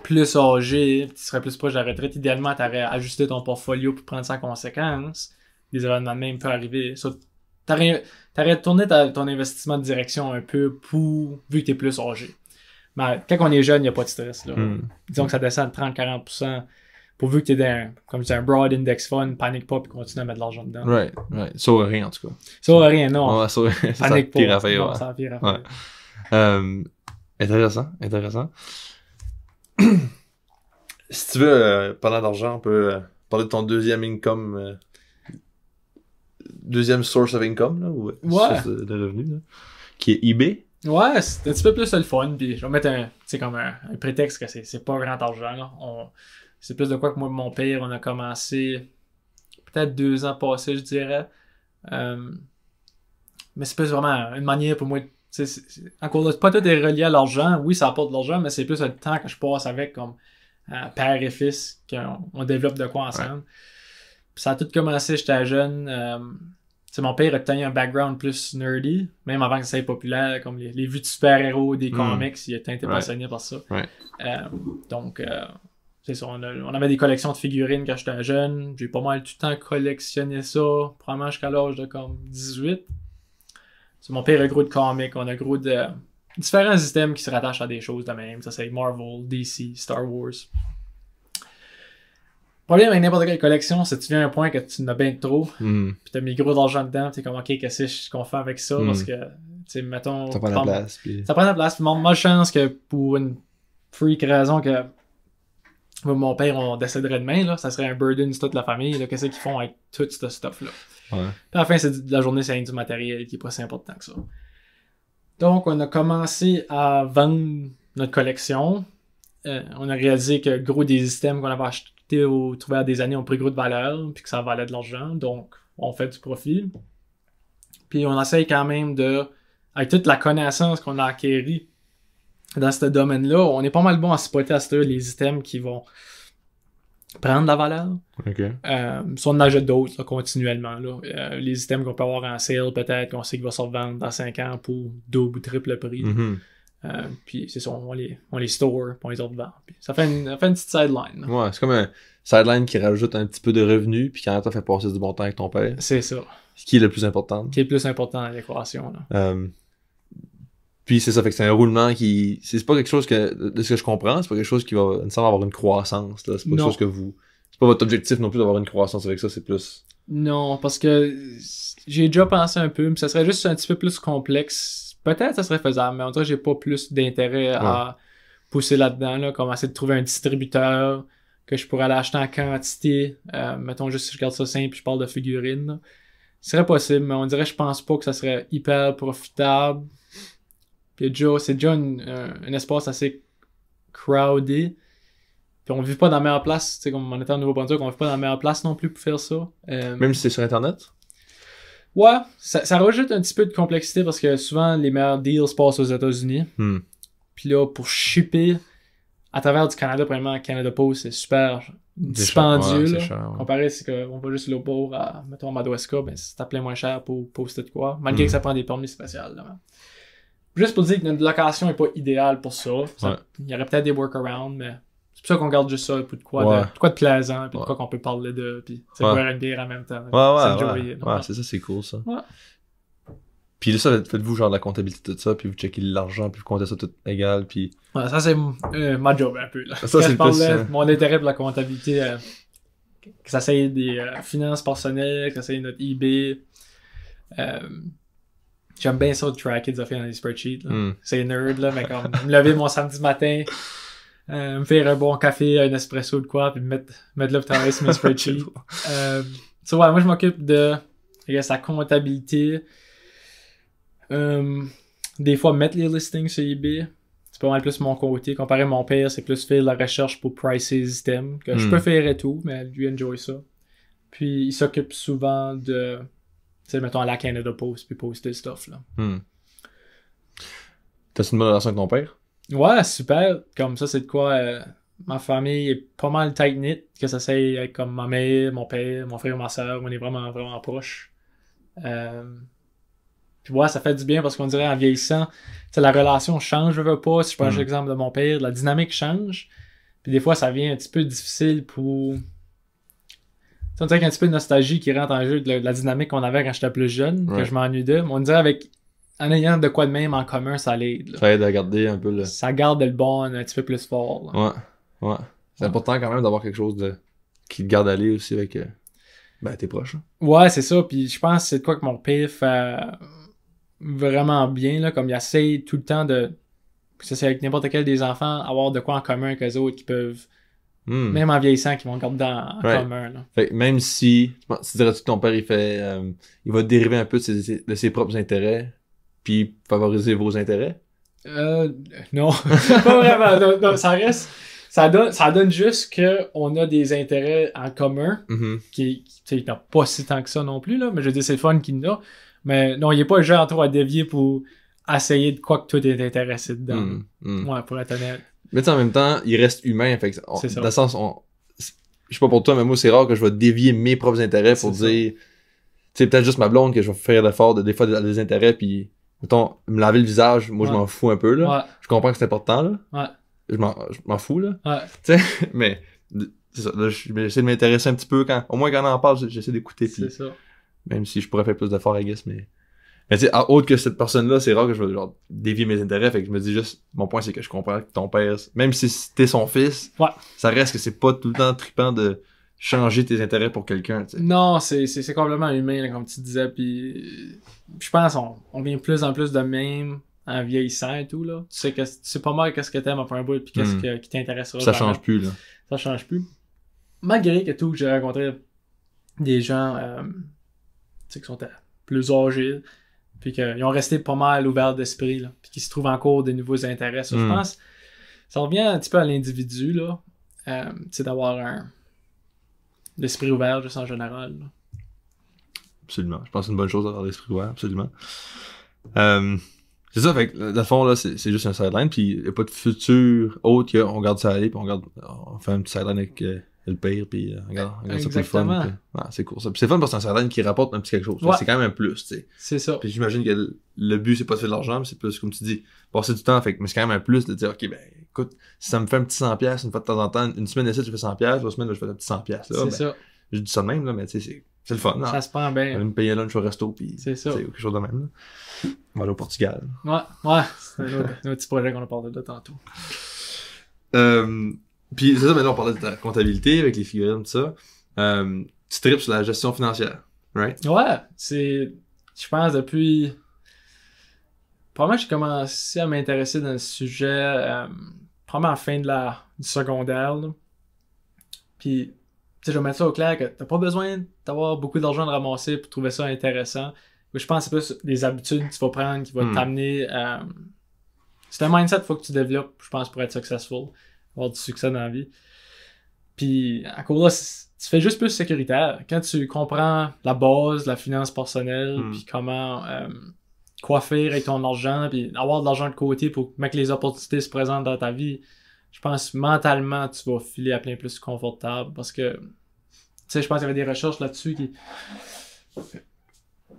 plus âgé, tu serais plus proche de la retraite, idéalement, t'aurais ajusté ton portfolio pour prendre ça en conséquence. Les événements de même peuvent arriver. So, t'aurais tourné ton investissement de direction un peu pour, vu que t'es plus âgé. Mais quand on est jeune, il n'y a pas de stress, là. Disons que ça descend de 30-40%. Pourvu que t'es dans comme c'est un broad index fund, panique pas puis continue à mettre de l'argent dedans. Right. Ça aurait rien, en tout cas. Ça aurait rien, non. Ouais, panique pas. Pire à faire, non, ça pire à faire. Intéressant. Si tu veux, parlant d'argent, on peut parler de ton deuxième income, deuxième source of income, là, ou source de revenus, là, qui est eBay. Ouais, c'est un petit peu plus le fun, puis je vais mettre un prétexte que c'est pas grand argent, là. C'est plus de quoi que moi et mon père, on a commencé peut-être 2 ans passés, je dirais. Mais c'est plus vraiment une manière pour moi. Encore là, pas tout est relié à l'argent. Oui, ça apporte de l'argent, mais c'est plus le temps que je passe avec comme père et fils qu'on développe de quoi ensemble. Puis ça a tout commencé, j'étais jeune. Mon père a tenu un background plus nerdy, même avant que ça soit populaire, comme les vues de super-héros, des comics, il a été passionné par ça. Donc... c'est ça, on avait des collections de figurines quand j'étais jeune. J'ai pas mal tout le temps collectionné ça, probablement jusqu'à l'âge de comme 18. C'est mon père a gros de comics, on a gros de différents systèmes qui se rattachent à des choses de même. Ça c'est Marvel, DC, Star Wars. Le problème avec n'importe quelle collection, c'est que tu viens à un point que tu en as bien trop, pis t'as mis gros d'argent dedans, pis t'es comme, ok, qu'est-ce qu'on fait avec ça, parce que, tu sais, mettons... Ça prend la place, puis... Ça prend la place, pis moi, je pense que pour une freak raison que mon père, on décéderait demain, là, ça serait un burden sur toute la famille, là, qu'est-ce qu'ils font avec tout ce stuff-là. Ouais. Puis à la fin, de la journée, c'est du matériel qui est pas si important que ça. Donc, on a commencé à vendre notre collection. On a réalisé que gros des items qu'on avait achetés au travers des années ont pris gros de valeur, puis que ça valait de l'argent, donc on fait du profit. Puis on essaye quand même de, avec toute la connaissance qu'on a acquérie dans ce domaine-là, on est pas mal bon à spotter à ce les items qui vont prendre de la valeur. Okay. Si on en achète d'autres là, continuellement. Là. Les items qu'on peut avoir en sale, peut-être qu'on sait qu'il va se revendre dans 5 ans pour double ou triple prix. Puis c'est ça, on les store, puis on les revend. Puis ça fait une petite sideline. Là. Ouais, c'est comme un sideline qui rajoute un petit peu de revenus, puis qui en même temps fait passer du bon temps avec ton père. C'est ça. Ce qui est le plus important. Qui est le plus important dans l'équation. Là. Puis c'est ça, fait que c'est un roulement qui... C'est pas quelque chose que... De ce que je comprends, c'est pas quelque chose qui va nécessairement avoir une croissance. Là. C'est pas quelque chose que vous... C'est pas votre objectif non plus d'avoir une croissance avec ça, c'est plus... Non, parce que j'ai déjà pensé un peu, mais ça serait juste un petit peu plus complexe. Peut-être ça serait faisable, mais en tout cas, j'ai pas plus d'intérêt à pousser là-dedans, là, comme essayer de trouver un distributeur que je pourrais aller acheter en quantité. Mettons juste si je regarde ça simple puis je parle de figurines. Là. Ce serait possible, mais on dirait je pense pas que ça serait hyper profitable. Puis c'est déjà un espace assez crowded. Puis on vit pas dans la meilleure place, tu sais, comme on était en Nouveau-Brunswick, on vit pas dans la meilleure place non plus pour faire ça. Même si c'est sur Internet? Ouais, ça rajoute un petit peu de complexité parce que souvent les meilleurs deals se passent aux États-Unis. Puis là, pour shipper à travers du Canada, premièrement, Canada Post, c'est super dispendieux. Ouais, cher, ouais. Comparé, c'est qu'on va juste l'eau à, mettons, à Madawaska, ben c'est appelé moins cher pour poster de quoi. Malgré que ça prend des permis spéciaux. Là. Juste pour dire que notre location est pas idéale pour ça. Il y aurait peut-être des workarounds, mais c'est pour ça qu'on garde juste ça pour de quoi de plaisant, puis de quoi qu'on peut parler de, puis boire une bière en même temps. Ouais, c'est ça, c'est cool ça. Ouais. Puis là, ça, faites-vous genre de la comptabilité de tout ça, puis vous checkez l'argent, puis vous comptez ça tout égal, puis... Ouais, ça c'est ma job un peu, là. Ça, c'est plus... Mon intérêt pour la comptabilité, que ça soit des finances personnelles, que ça soit notre eBay. J'aime bien ça de tracker des affaires dans les spreadsheets, là. C'est nerd, là, mais comme me lever mon samedi matin, me faire un bon café, un espresso de quoi, puis me mettre là pour travailler sur mes spreadsheets. Moi je m'occupe de la comptabilité. Des fois mettre les listings sur eBay, c'est pas mal plus mon côté. Comparé à mon père, c'est plus faire la recherche pour prices items, que je peux faire et tout, mais lui enjoy ça. Puis il s'occupe souvent de, tu sais, mettons à la Canada Post, puis poster le stuff, là. T'as une bonne relation avec ton père? Ouais, super. Comme ça, c'est de quoi ma famille est pas mal tight-knit, que ça c'est être comme ma mère, mon père, mon frère, ma soeur, on est vraiment, vraiment proches. Puis ouais, ça fait du bien parce qu'on dirait en vieillissant, la relation change, je veux pas. Si je prends l'exemple de mon père, la dynamique change. Puis des fois, ça devient un petit peu difficile pour... on dirait qu'il y a un petit peu de nostalgie qui rentre en jeu de la dynamique qu'on avait quand j'étais plus jeune, que je m'ennuie de. Mais on dirait en ayant de quoi de même en commun, ça l'aide. Là. Ça aide à garder un peu le... Ça garde le bond un petit peu plus fort. Là. Ouais. C'est important quand même d'avoir quelque chose qui te garde aller aussi avec tes proches. Hein. Ouais, c'est ça. Puis je pense que c'est de quoi que mon père fait vraiment bien, là, comme il essaye tout le temps de, ça c'est avec n'importe quel des enfants, avoir de quoi en commun qu'eux autres qui peuvent, même en vieillissant, qui vont garder en commun. Là. Fait que même si, tu dirais que ton père, il va dériver un peu de ses propres intérêts, puis favoriser vos intérêts? Non, pas vraiment. Non, ça reste, ça donne juste qu'on a des intérêts en commun, qui tu sais, il n'a pas si tant que ça non plus, là, mais je veux dire, c'est le fun qu'il a. Mais non, il est pas le genre trop à dévier pour essayer de quoi que toi t'es intéressé dedans. Ouais, pour être honnête. Mais tu sais, en même temps, il reste humain. Fait que c'est ça. Dans le sens, je sais pas pour toi, mais moi, c'est rare que je vais dévier mes propres intérêts pour dire, tu sais, peut-être juste ma blonde que je vais faire l'effort des fois des intérêts, puis, mettons, me laver le visage, moi, je m'en fous un peu, là. Ouais. Je comprends que c'est important, là. Ouais. Je m'en fous, là. Ouais. Tu sais, mais c'est ça, là, j'essaie de m'intéresser un petit peu au moins quand on en parle, j'essaie d'écouter. C'est ça. Même si je pourrais faire plus d'efforts, I guess, mais tu sais, autre que cette personne-là, c'est rare que je vais, genre, dévier mes intérêts, fait que je me dis juste, mon point, c'est que je comprends que ton père, même si t'es son fils, ça reste que c'est pas tout le temps trippant de changer tes intérêts pour quelqu'un, tu sais. Non, c'est complètement humain, là, comme tu disais, puis je pense on vient plus en plus de même en vieillissant et tout, là. Tu sais pas mal qu'est-ce que t'aimes après un bout, puis qu'est-ce qui t'intéressera. Ça change plus, là. Ça change plus. Malgré que tout, j'ai rencontré des gens, tu sais, qui sont plus âgés, puis qu'ils ont resté pas mal ouverts d'esprit, là, puis qui se trouvent encore de nouveaux intérêts. Ça, je pense, ça revient un petit peu à l'individu, là, tu sais, d'avoir l'esprit ouvert, juste en général, là. Absolument. Je pense que c'est une bonne chose d'avoir l'esprit ouvert, absolument. C'est ça, fait que, dans le fond, là, c'est juste un sideline, puis il n'y a pas de futur autre qu'on garde ça aller, puis on fait un petit sideline avec le pire, puis on regarde ça pour le fun. Puis, c'est cool ça. Puis c'est fun parce que c'est un sideline qui rapporte un petit quelque chose. C'est quand même un plus, tu sais. C'est ça. Puis j'imagine que le but, c'est pas de faire de l'argent, mais c'est plus, comme tu dis, passer du temps, mais c'est quand même un plus de dire, ok, ben, écoute, si ça me fait un petit 100$ une fois de temps en temps, une semaine ici, je fais 100$, 2 semaines, là, je fais un petit 100$, là. C'est ça. Je dis ça de même, là, mais tu sais, c'est le fun, là. Ça se prend bien. On va me payer un lunch au resto, puis c'est ça. C'est quelque chose de même, là. On va aller au Portugal. Ouais, c'est un autre petit projet qu'on a parlé de tantôt. Puis c'est ça, maintenant on parlait de ta comptabilité avec les figurines, tout ça. Tu tripes sur la gestion financière, right? Ouais, je pense depuis... Probablement que j'ai commencé à m'intéresser dans le sujet probablement à la fin du secondaire, là. Puis, tu sais, je vais mettre ça au clair que t'as pas besoin d'avoir beaucoup d'argent de ramasser pour trouver ça intéressant. Je pense que c'est plus des habitudes que tu vas prendre qui vont t'amener à... C'est un mindset qu'il faut que tu développes, je pense, pour être successful, avoir du succès dans la vie. Puis, encore là, tu fais juste plus sécuritaire. Quand tu comprends la base, la finance personnelle, puis comment quoi faire avec ton argent, puis avoir de l'argent de côté pour que les opportunités se présentent dans ta vie, je pense mentalement, tu vas filer à plein plus confortable. Parce que, tu sais, je pense qu'il y avait des recherches là-dessus qui...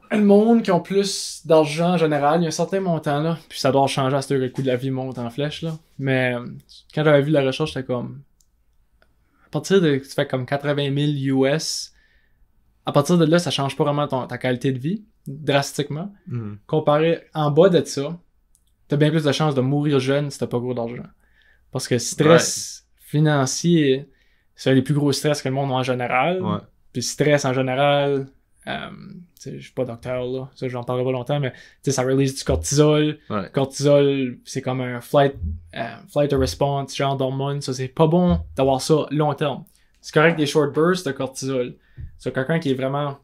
Le monde qui ont plus d'argent en général, il y a un certain montant là, puis ça doit changer à ce que le coût de la vie monte en flèche là. Mais quand j'avais vu la recherche, j'étais comme à partir de tu fais comme 80 000 US, à partir de là, ça change pas vraiment ta qualité de vie drastiquement. Comparé en bas de ça, t'as bien plus de chances de mourir jeune si t'as pas gros d'argent. Parce que stress financier, c'est un des plus gros stress que le monde a en général. Puis stress en général, je suis pas docteur là, ça j'en parlerai pas longtemps, mais ça release du cortisol. Cortisol, c'est comme un flight or response, genre d'hormone, ça c'est pas bon d'avoir ça long terme. C'est correct des short bursts de cortisol. C'est quelqu'un qui est vraiment,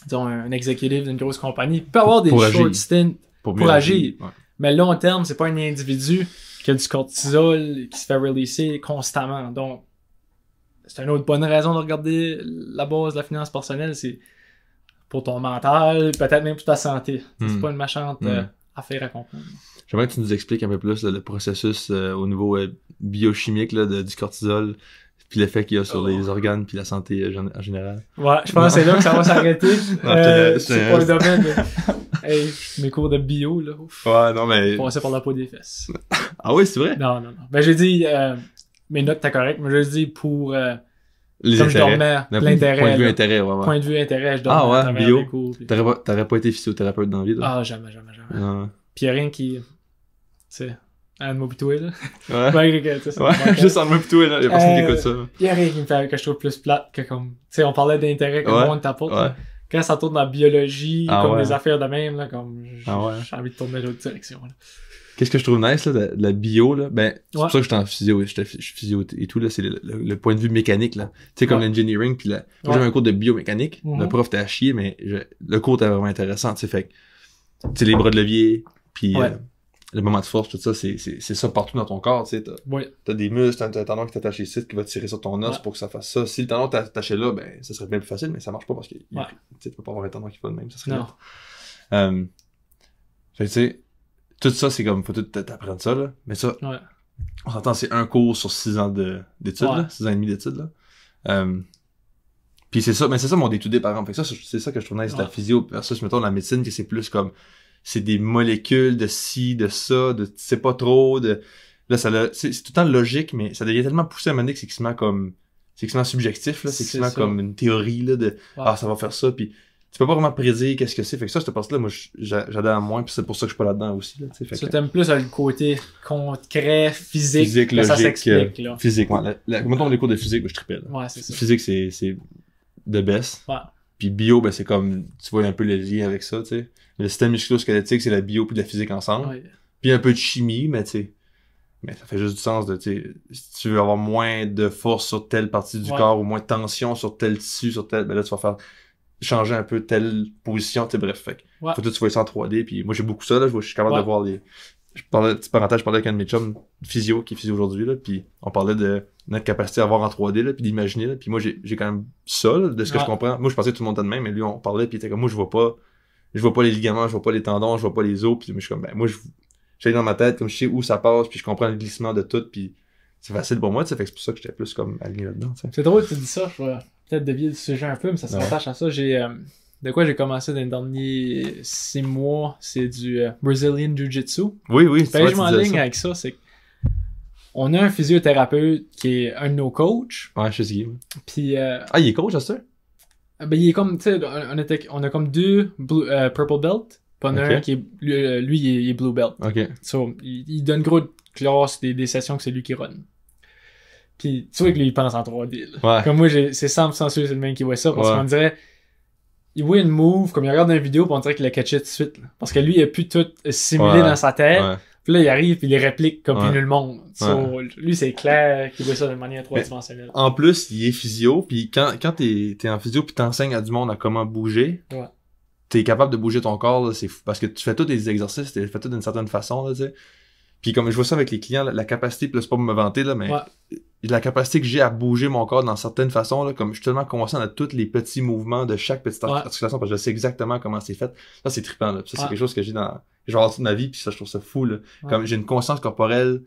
disons, un exécutif d'une grosse compagnie, peut avoir des short stints pour agir. Mais long terme, c'est pas un individu qui a du cortisol qui se fait releaser constamment. Donc, c'est une autre bonne raison de regarder la base de la finance personnelle, c'est pour ton mental, peut-être même pour ta santé. C'est pas une méchante affaire à comprendre. J'aimerais que tu nous expliques un peu plus le processus au niveau biochimique là, du cortisol, puis l'effet qu'il y a sur les organes puis la santé en général. Ouais, je pense que c'est là que ça va s'arrêter. C'est pas le domaine de... mes cours de bio, là. Ouf. Ouais, non, mais... Passer par la peau des fesses. Ah oui, c'est vrai? Non. Ben, j'ai dit... mes notes, t'as correct, mais je dis pour... les comme intérêts. Je dormais, l'intérêt. Point de vue intérêt, vraiment. Point de vue intérêt, je dormais à travers bio. les cours. Puis... T'aurais pas été physiothérapeute dans la vie, là? Ah, jamais. Puis y'a rien qui... Tu sais... Anne Mobitoué, là. Juste Anne Mobitoué, là. Y'a personne qui écoute ça. Y'a rien qui me fait que je trouve plus plate que comme... Tu sais, on parlait d'intérêt que le monde t'apporte. Quand ça tourne dans la biologie, comme des affaires de même, là, comme... J'ai envie de tourner dans l'autre direction, là. Qu'est-ce que je trouve nice, là, de la bio, là? Ben, c'est pour ça que j'étais en physio, je suis physio et tout, là. C'est le point de vue mécanique, là. Tu sais, comme l'engineering, puis moi, j'avais un cours de biomécanique. Le prof était à chier, mais le cours était vraiment intéressant, tu sais, fait que, tu sais, les bras de levier, puis le moment de force, tout ça, c'est ça partout dans ton corps, tu sais. T'as des muscles, t'as un tendon qui t'attache ici, qui va tirer sur ton os pour que ça fasse ça. Si le tendon t'attaché là, ben, ça serait bien plus facile, mais ça marche pas parce que, tu peux pas avoir un tendon qui fait de même, ça serait fait que, tu sais, tout ça, c'est comme, faut tout t'apprendre ça, là. Mais ça, on s'entend, c'est un cours sur 6 ans d'études, là. 6 ans et demi d'études, là. Puis c'est ça, mais c'est ça mon day-to-day, par exemple. Fait que ça, c'est ça que je trouve nice, la physio, versus, mettons, la médecine, que c'est plus comme, c'est des molécules de ci, de ça, de tu sais pas trop, Là, c'est tout le temps logique, mais ça devient tellement poussé à un moment donné que c'est quasiment subjectif, là. C'est quasiment comme une théorie, là, de, ça va faire ça, puis tu peux pas vraiment prédire qu'est-ce que c'est. Fait que ça, cette partie-là, moi, j'adore moins, puis c'est pour ça que je suis pas là-dedans aussi, là, tu sais. Ça, t'aimes plus le côté concret, physique, logique, ça s'explique, là. Physique, ouais. Mettons les cours de physique, moi, je trippelle. Ouais, c'est ça. Physique, c'est the best. Ouais. Puis bio, ben, c'est comme, tu vois un peu le lien avec ça, tu sais. Le système musculo-squelettique, c'est la bio puis la physique ensemble. Ouais. Puis un peu de chimie, mais tu sais, mais ça fait juste du sens de, tu sais, si tu veux avoir moins de force sur telle partie du corps ou moins de tension sur tel tissu, ben là, tu vas faire changer un peu telle position, tu sais, bref, fait faut que tu vois ça en 3D, puis moi, j'ai beaucoup ça, là, je suis capable de voir petite parenthèse, je parlais avec un de mes chums physio, qui est physio aujourd'hui, là, puis on parlait de notre capacité à voir en 3D, là, puis d'imaginer, là, puis moi, j'ai quand même ça, là, de ce que je comprends. Moi, je pensais que tout le monde était de même, mais lui, on parlait, puis il était comme, moi, je vois pas les ligaments, je vois pas les tendons, je vois pas les os, puis moi, je suis comme, ben, moi, j'ai dans ma tête, comme je sais où ça passe, puis je comprends le glissement de tout, puis c'est facile pour moi, tu sais, fait que c'est pour ça que j'étais plus comme aligné là-dedans, tu sais. C'est drôle que tu dis ça, je vais peut-être dévier le sujet un peu, mais ça se rattache à ça. J'ai commencé dans les derniers 6 mois, c'est du Brazilian Jiu-Jitsu. Oui, je m'enligne avec ça, c'est on a un physiothérapeute qui est un de nos coachs. Ouais, je sais qui. Puis il est coach, à ça? Ben, il est comme, tu sais, on a comme 2 purple belt. Pas un qui est, lui, il est blue belt. OK. So, il donne gros de classe des sessions que c'est lui qui run. Puis, tu vois que lui, il pense en 3D, là. Ouais. Comme moi, c'est 100% sûr que c'est le même qui voit ça, parce qu'on dirait, il voit une move, comme il regarde une vidéo, puis on dirait qu'il l'a catché tout de suite, là. Parce que lui, il a pu tout simuler dans sa tête. Ouais. Puis là, il arrive, puis il les réplique comme plus nul monde. So, lui, c'est clair qu'il voit ça de manière 3-dimensionnelle. En plus, il est physio, puis quand t'es en physio, puis t'enseignes à du monde à comment bouger, t'es capable de bouger ton corps, là, c'est fou. Parce que tu fais tous les exercices, tu fais tout d'une certaine façon, là, tu sais. Puis comme je vois ça avec les clients, la capacité, puis là, c'est pas pour me vanter, là, mais la capacité que j'ai à bouger mon corps dans certaines façons, là, comme je suis tellement conscient de tous les petits mouvements de chaque petite articulation, parce que je sais exactement comment c'est fait. Ça, c'est trippant, là. Puis ça, c'est quelque chose que j'ai dans genre toute ma vie, puis ça, je trouve ça fou, là. Comme j'ai une conscience corporelle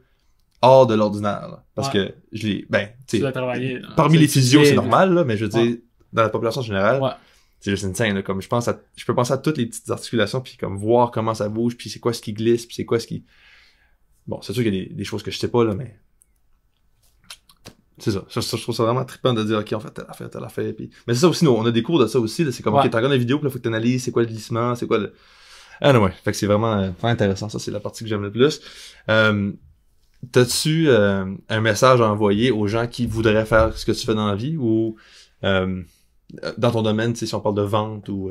hors de l'ordinaire, là. Parce que je l'ai, tu l'as travaillé, parmi les physios, c'est normal, là, mais je veux dire, dans la population générale, c'est juste insane, là. Comme je peux penser à toutes les petites articulations, puis comme voir comment ça bouge, puis c'est quoi ce qui glisse, puis c'est quoi ce qui... Bon, c'est sûr qu'il y a des choses que je sais pas, là, mais... C'est ça. Je trouve ça vraiment trippant de dire, OK, on fait telle affaire, puis... Mais c'est ça aussi, nous, on a des cours de ça aussi, là. C'est comme, OK, t'as regardé une vidéo, puis là, faut que t'analyses c'est quoi le glissement, c'est quoi le... Ah non, ouais. Fait que c'est vraiment intéressant. Ça, c'est la partie que j'aime le plus. T'as-tu un message à envoyer aux gens qui voudraient faire ce que tu fais dans la vie ou dans ton domaine, tu sais, si on parle de vente ou...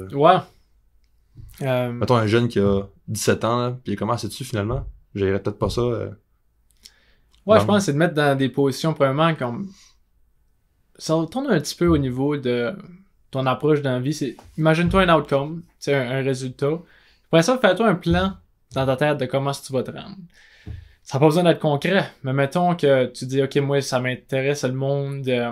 Mettons un jeune qui a 17 ans, là, puis comment sais-tu finalement? J'irais peut-être pas ça. Je pense que c'est de mettre dans des positions, premièrement, comme... Ça retourne un petit peu au niveau de ton approche dans la vie. C'est, imagine-toi un outcome, tu sais, un résultat. Après ça, fais-toi un plan dans ta tête de comment tu vas te rendre. Ça n'a pas besoin d'être concret, mais mettons que tu dis, OK, moi, ça m'intéresse le monde de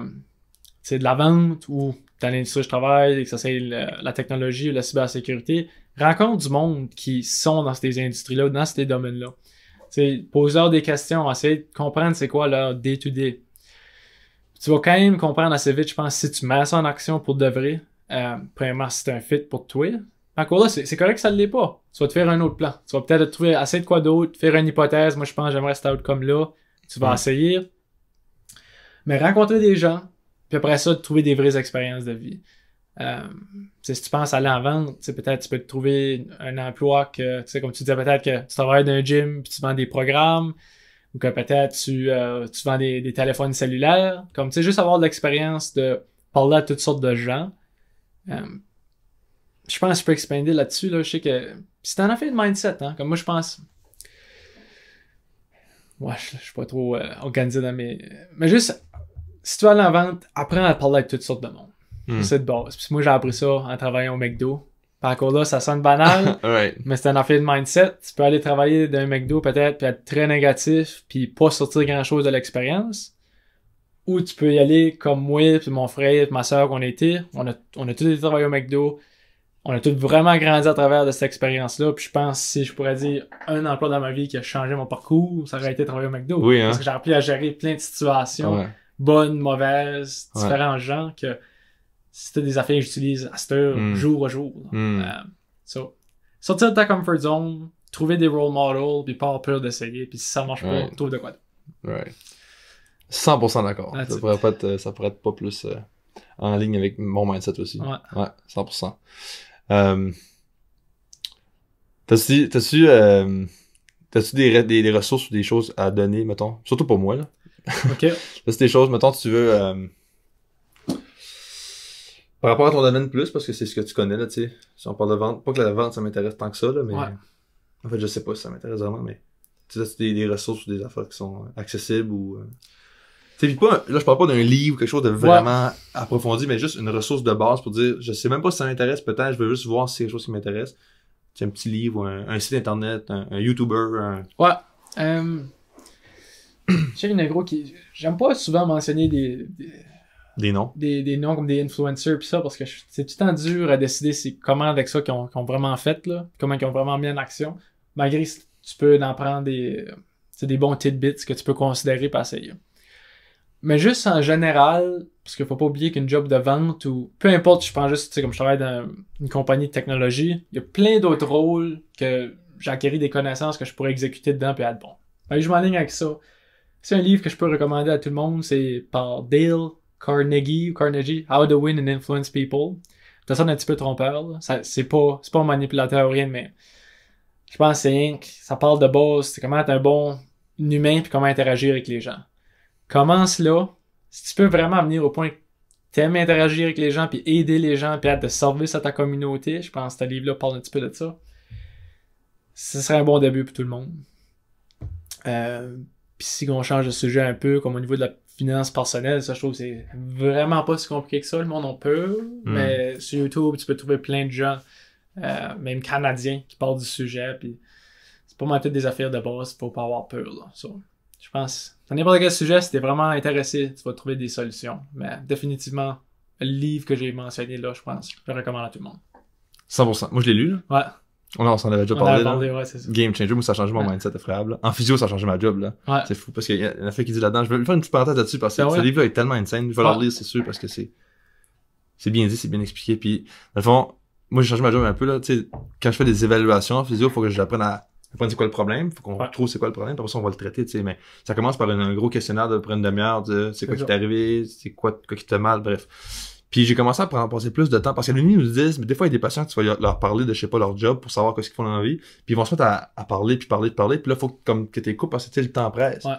la vente ou dans l'industrie où je travaille, que ça c'est la technologie ou la cybersécurité. Rencontre du monde qui sont dans ces industries-là, dans ces domaines-là. Pose-leur des questions, essayer de comprendre c'est quoi leur day-to-day. Tu vas quand même comprendre assez vite, je pense, si tu mets ça en action pour de vrai. Premièrement, si c'est un fit pour toi. Encore là, c'est correct que ça ne l'est pas. Tu vas te faire un autre plan. Tu vas peut-être te trouver assez de quoi d'autre, faire une hypothèse. Moi, je pense que j'aimerais cet outcome-là. Tu vas essayer. Mais rencontrer des gens, puis après ça, trouver des vraies expériences de vie. Si tu penses aller en vente, peut-être tu peux te trouver un emploi que, comme tu disais, peut-être que tu travailles dans un gym puis tu vends des programmes, ou que peut-être tu vends des téléphones cellulaires. Comme, juste avoir de l'expérience de parler à toutes sortes de gens. Je pense que je peux expander là-dessus. Là. Je sais que si t'en as fait de mindset, hein, comme moi je pense. Ouais, je suis pas trop organisé dans mes. Mais juste, si tu vas aller en vente, apprends à parler avec toutes sortes de monde. C'est de base. Puis moi j'ai appris ça en travaillant au McDo. Par contre là, ça sonne banal, mais c'est un affaire de mindset. Tu peux aller travailler dans un McDo peut-être, puis être très négatif, puis pas sortir grand-chose de l'expérience. Ou tu peux y aller comme moi, puis mon frère, puis ma soeur qu'on était. On a tous été travailler au McDo. On a tous vraiment grandi à travers de cette expérience-là. Puis je pense, si je pourrais dire un emploi dans ma vie qui a changé mon parcours, ça aurait été travailler au McDo. Oui, hein? Parce que j'ai appris à gérer plein de situations, bonnes, mauvaises, différents gens, que c'était des affaires que j'utilise à cette heure, jour à jour. Sortir de ta comfort zone, trouver des role models, puis pas avoir peur d'essayer. Puis si ça marche pas, trouve de quoi. Ouais. 100% d'accord. Ça pourrait être pas plus en ligne avec mon mindset aussi. Ouais, 100%. T'as-tu des ressources ou des choses à donner, mettons? Surtout pour moi, là. OK. T'as-tu des choses, mettons, tu veux... par rapport à ton domaine plus, parce que c'est ce que tu connais, là, tu sais. Si on parle de vente, pas que la vente, ça m'intéresse tant que ça, là, mais... Ouais. En fait, je sais pas si ça m'intéresse vraiment, mais... Tu sais, des ressources ou des affaires qui sont accessibles ou... Tu sais, pas, là, je parle pas d'un livre ou quelque chose de vraiment approfondi, mais juste une ressource de base pour dire, je sais même pas si ça m'intéresse, peut-être, je veux juste voir si c'est quelque chose qui m'intéresse. Tu sais, un petit livre ou un site internet, un YouTuber, Ouais. Je sais qu'il y en a gros qui... J'aime pas souvent mentionner des noms. Des noms comme des influencers pis ça, parce que c'est tout le temps dur à décider c'est comment avec ça qu'ils ont vraiment fait, là. Comment ils ont vraiment mis en action. Malgré que tu peux en prendre des bons tidbits que tu peux considérer pour essayer. Mais juste en général, parce qu'il faut pas oublier qu'une job de vente ou peu importe, je prends juste, tu sais, comme je travaille dans une compagnie de technologie, il y a plein d'autres rôles que j'ai acquis des connaissances que je pourrais exécuter dedans puis être bon. Fait que je m'enligne avec ça. C'est un livre que je peux recommander à tout le monde, c'est par Dale Carnegie, How to Win and Influence People. Ça sonne un petit peu trompeur, là. C'est pas un manipulateur ou rien, mais je pense que ça parle de base, c'est comment être un bon humain puis comment interagir avec les gens. Commence là. Si tu peux vraiment venir au point que t'aimes interagir avec les gens puis aider les gens puis être de service à ta communauté, je pense que ce livre-là parle un petit peu de ça. Ce serait un bon début pour tout le monde. Puis si on change de sujet un peu, comme au niveau de la finance personnelle, ça je trouve que c'est vraiment pas si compliqué que ça. Le monde en peut, mais sur YouTube, tu peux trouver plein de gens, même canadiens, qui parlent du sujet. Puis c'est pas mal toutes des affaires de base, faut pas avoir peur. Là. So, je pense, dans n'importe quel sujet, si t'es vraiment intéressé, tu vas trouver des solutions. Mais définitivement, le livre que j'ai mentionné là, je pense, je le recommande à tout le monde. 100%. Moi, je l'ai lu, là. Ouais. On s'en avait déjà parlé, ouais, c'est ça. Game changer, moi, ça a changé mon mindset effrayable. En physio, ça a changé ma job, là. Ouais. C'est fou, parce qu'il y a un fait qui dit là-dedans, je vais faire une petite parenthèse là-dessus, parce que ce livre-là est tellement insane. Je vais le lire, c'est sûr, parce que c'est bien dit, c'est bien expliqué. Puis, dans le fond, moi, j'ai changé ma job un peu, là. Tu sais, quand je fais des évaluations en physio, faut que j'apprenne à apprendre c'est quoi le problème. Faut qu'on trouve c'est quoi le problème. Puis après ça, on va le traiter, tu sais. Mais ça commence par un gros questionnaire de prendre une demi-heure de c'est quoi qui t'est arrivé, c'est quoi qui t'a mal, bref. Puis j'ai commencé à passer plus de temps, parce que l'uni nous disent, mais des fois, il y a des patients que tu vas leur parler de, je sais pas, leur job pour savoir qu'est-ce qu'ils font dans la vie, puis ils vont se mettre à parler, puis là, faut que t'écoutes parce que, tu sais, le temps presse. Ouais.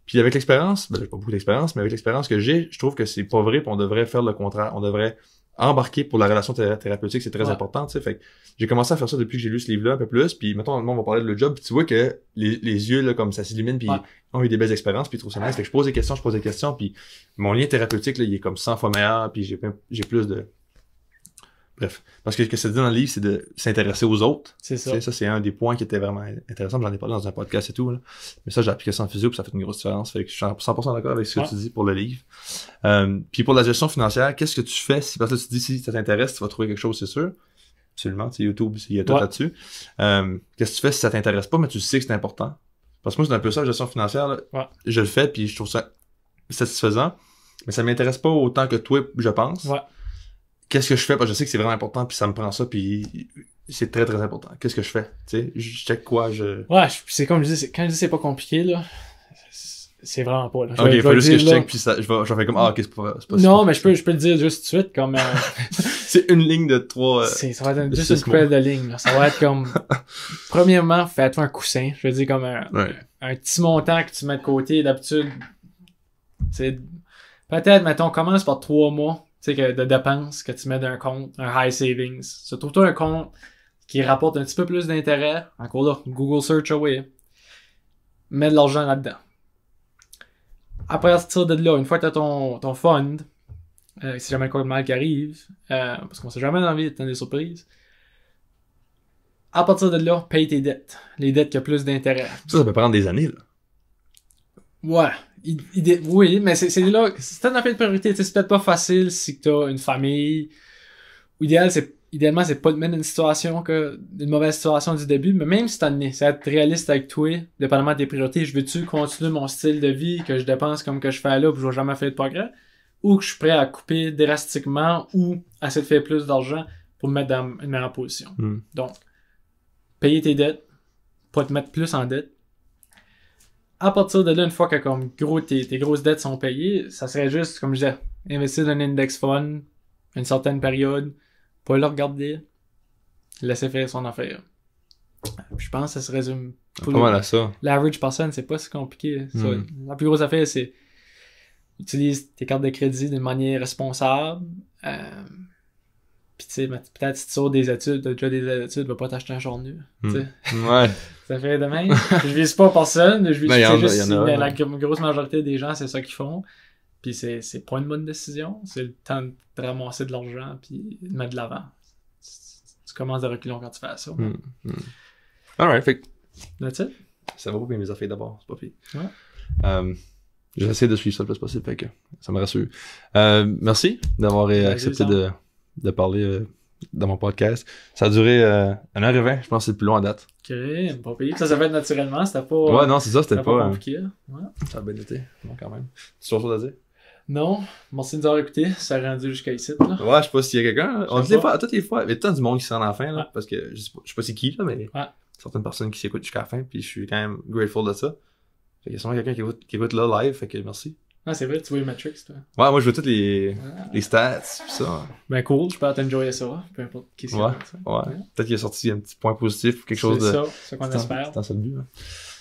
Puis avec l'expérience, j'ai pas beaucoup d'expérience, mais avec l'expérience que j'ai, je trouve que c'est pas vrai, puis on devrait faire le contraire. On devrait embarquer pour la relation thérapeutique, c'est très important, tu sais. Fait que j'ai commencé à faire ça depuis que j'ai lu ce livre-là un peu plus, puis mettons, on va parler de le job, puis tu vois que les yeux, là, comme ça s'illumine, puis ont eu des belles expériences, puis ils trouvent ça nice. Fait que je pose des questions, puis mon lien thérapeutique, là, il est comme 100 fois meilleur, puis j'ai plus de... Bref. Parce que ce que ça dit dans le livre, c'est de s'intéresser aux autres. C'est ça. Ça, c'est un des points qui était vraiment intéressant. J'en ai parlé dans un podcast et tout, là. Mais ça, j'ai appliqué ça en physio, puis ça fait une grosse différence. Fait que je suis 100% d'accord avec ce que tu dis pour le livre. Puis pour la gestion financière, qu'est-ce que tu fais si, parce que tu dis, si ça t'intéresse, tu vas trouver quelque chose, c'est sûr. Absolument. Tu sais, YouTube, il y a tout là-dessus. Qu'est-ce que tu fais si ça t'intéresse pas, mais tu sais que c'est important? Parce que moi, c'est un peu ça, la gestion financière, là. Ouais. Je le fais, puis je trouve ça satisfaisant. Mais ça m'intéresse pas autant que toi, je pense. Ouais. Qu'est-ce que je fais? Parce que je sais que c'est vraiment important, puis ça me prend ça, puis c'est très, très important. Qu'est-ce que je fais? Tu sais, je check quoi, Ouais, c'est comme je dis, quand je dis c'est pas compliqué, là, c'est vraiment pas, là. Ok, il faut juste que je check, puis ça, je vais faire comme, ok, c'est pas non, mais je peux le dire juste tout de suite, comme, c'est une ligne de 3, ça va être juste une coupelle de ligne, là. Ça va être comme, premièrement, fais-toi un coussin. Je veux dire, comme un petit montant que tu mets de côté, d'habitude, c'est, peut-être, mettons, commence par 3 mois. Tu sais, de dépenses que tu mets d'un compte, un high savings. Se trouve-toi un compte qui rapporte un petit peu plus d'intérêt. Encore là, Google Search away. Mets de l'argent là-dedans. Après, à partir de là, une fois que tu as ton fund, si jamais quoi de mal qui arrive, parce qu'on sait jamais dans la vie, t'as des surprises. À partir de là, paye tes dettes. Les dettes qui ont plus d'intérêt. Ça peut prendre des années, là. Ouais. Oui, mais c'est là, c'est peut-être une priorité, c'est peut-être pas facile si t'as une famille. Idéalement, c'est pas de mettre une mauvaise situation du début, mais même si t'en es, c'est être réaliste avec toi, dépendamment de tes priorités. Je veux-tu continuer mon style de vie, que je dépense comme que je fais là, puis je vais jamais faire de progrès, ou que je suis prêt à couper drastiquement, ou à essayer de faire plus d'argent pour me mettre dans une meilleure position. Donc, payer tes dettes, pas te mettre plus en dette. à partir de là, une fois que comme gros tes grosses dettes sont payées, ça serait juste, comme je disais, investir dans un index fund, une certaine période, pas le regarder, laisser faire son affaire. Puis je pense que ça se résume pas mal à ça. L'average person, c'est pas si compliqué. Ça, la plus grosse affaire, c'est utilise tes cartes de crédit d'une manière responsable. Puis tu sais, peut-être si tu sors des études, t'as déjà des études, va pas t'acheter un jour nu. Ouais. Ça fait de même. Je vise pas personne, je vise juste la grosse majorité des gens, c'est ça qu'ils font. Puis c'est pas une bonne décision. C'est le temps de ramasser de l'argent puis de mettre de l'avant. Tu commences de reculons quand tu fais ça. Alright, fait que... That's it. Ça va pas bien mes affaires d'abord, c'est pas pire. Ouais. J'essaie de suivre ça le plus possible, fait que ça me rassure. Merci d'avoir accepté de parler dans mon podcast. Ça a duré 1h20, je pense que c'est le plus long à date. Ok, pas pire. Ça fait naturellement, c'était pas... Ouais, non, c'est ça, c'était pas compliqué. Ouais. Ça a bien été, bon, quand même. Tu as autre chose à dire? Non, merci de nous avoir écoutés, ça a rendu jusqu'à ici. Là. Ouais, je sais pas s'il y a quelqu'un. On dit des fois, toutes les fois, il y a tant du monde qui se rend à la fin, là, parce que je sais pas c'est qui, là, mais certaines personnes qui s'écoutent jusqu'à la fin, puis je suis quand même grateful de ça. Fait qu'il y a sûrement quelqu'un qui écoute là live, fait que merci. Ah, c'est vrai, tu vois les metrics, toi. Ouais, moi je vois toutes les stats, pis ça. Ben cool, je peux t'enjoyer ça, peu importe qui c'est. Ouais. Peut-être qu'il a sorti un petit point positif, quelque chose de... C'est ça qu'on espère. C'est ça le but, hein.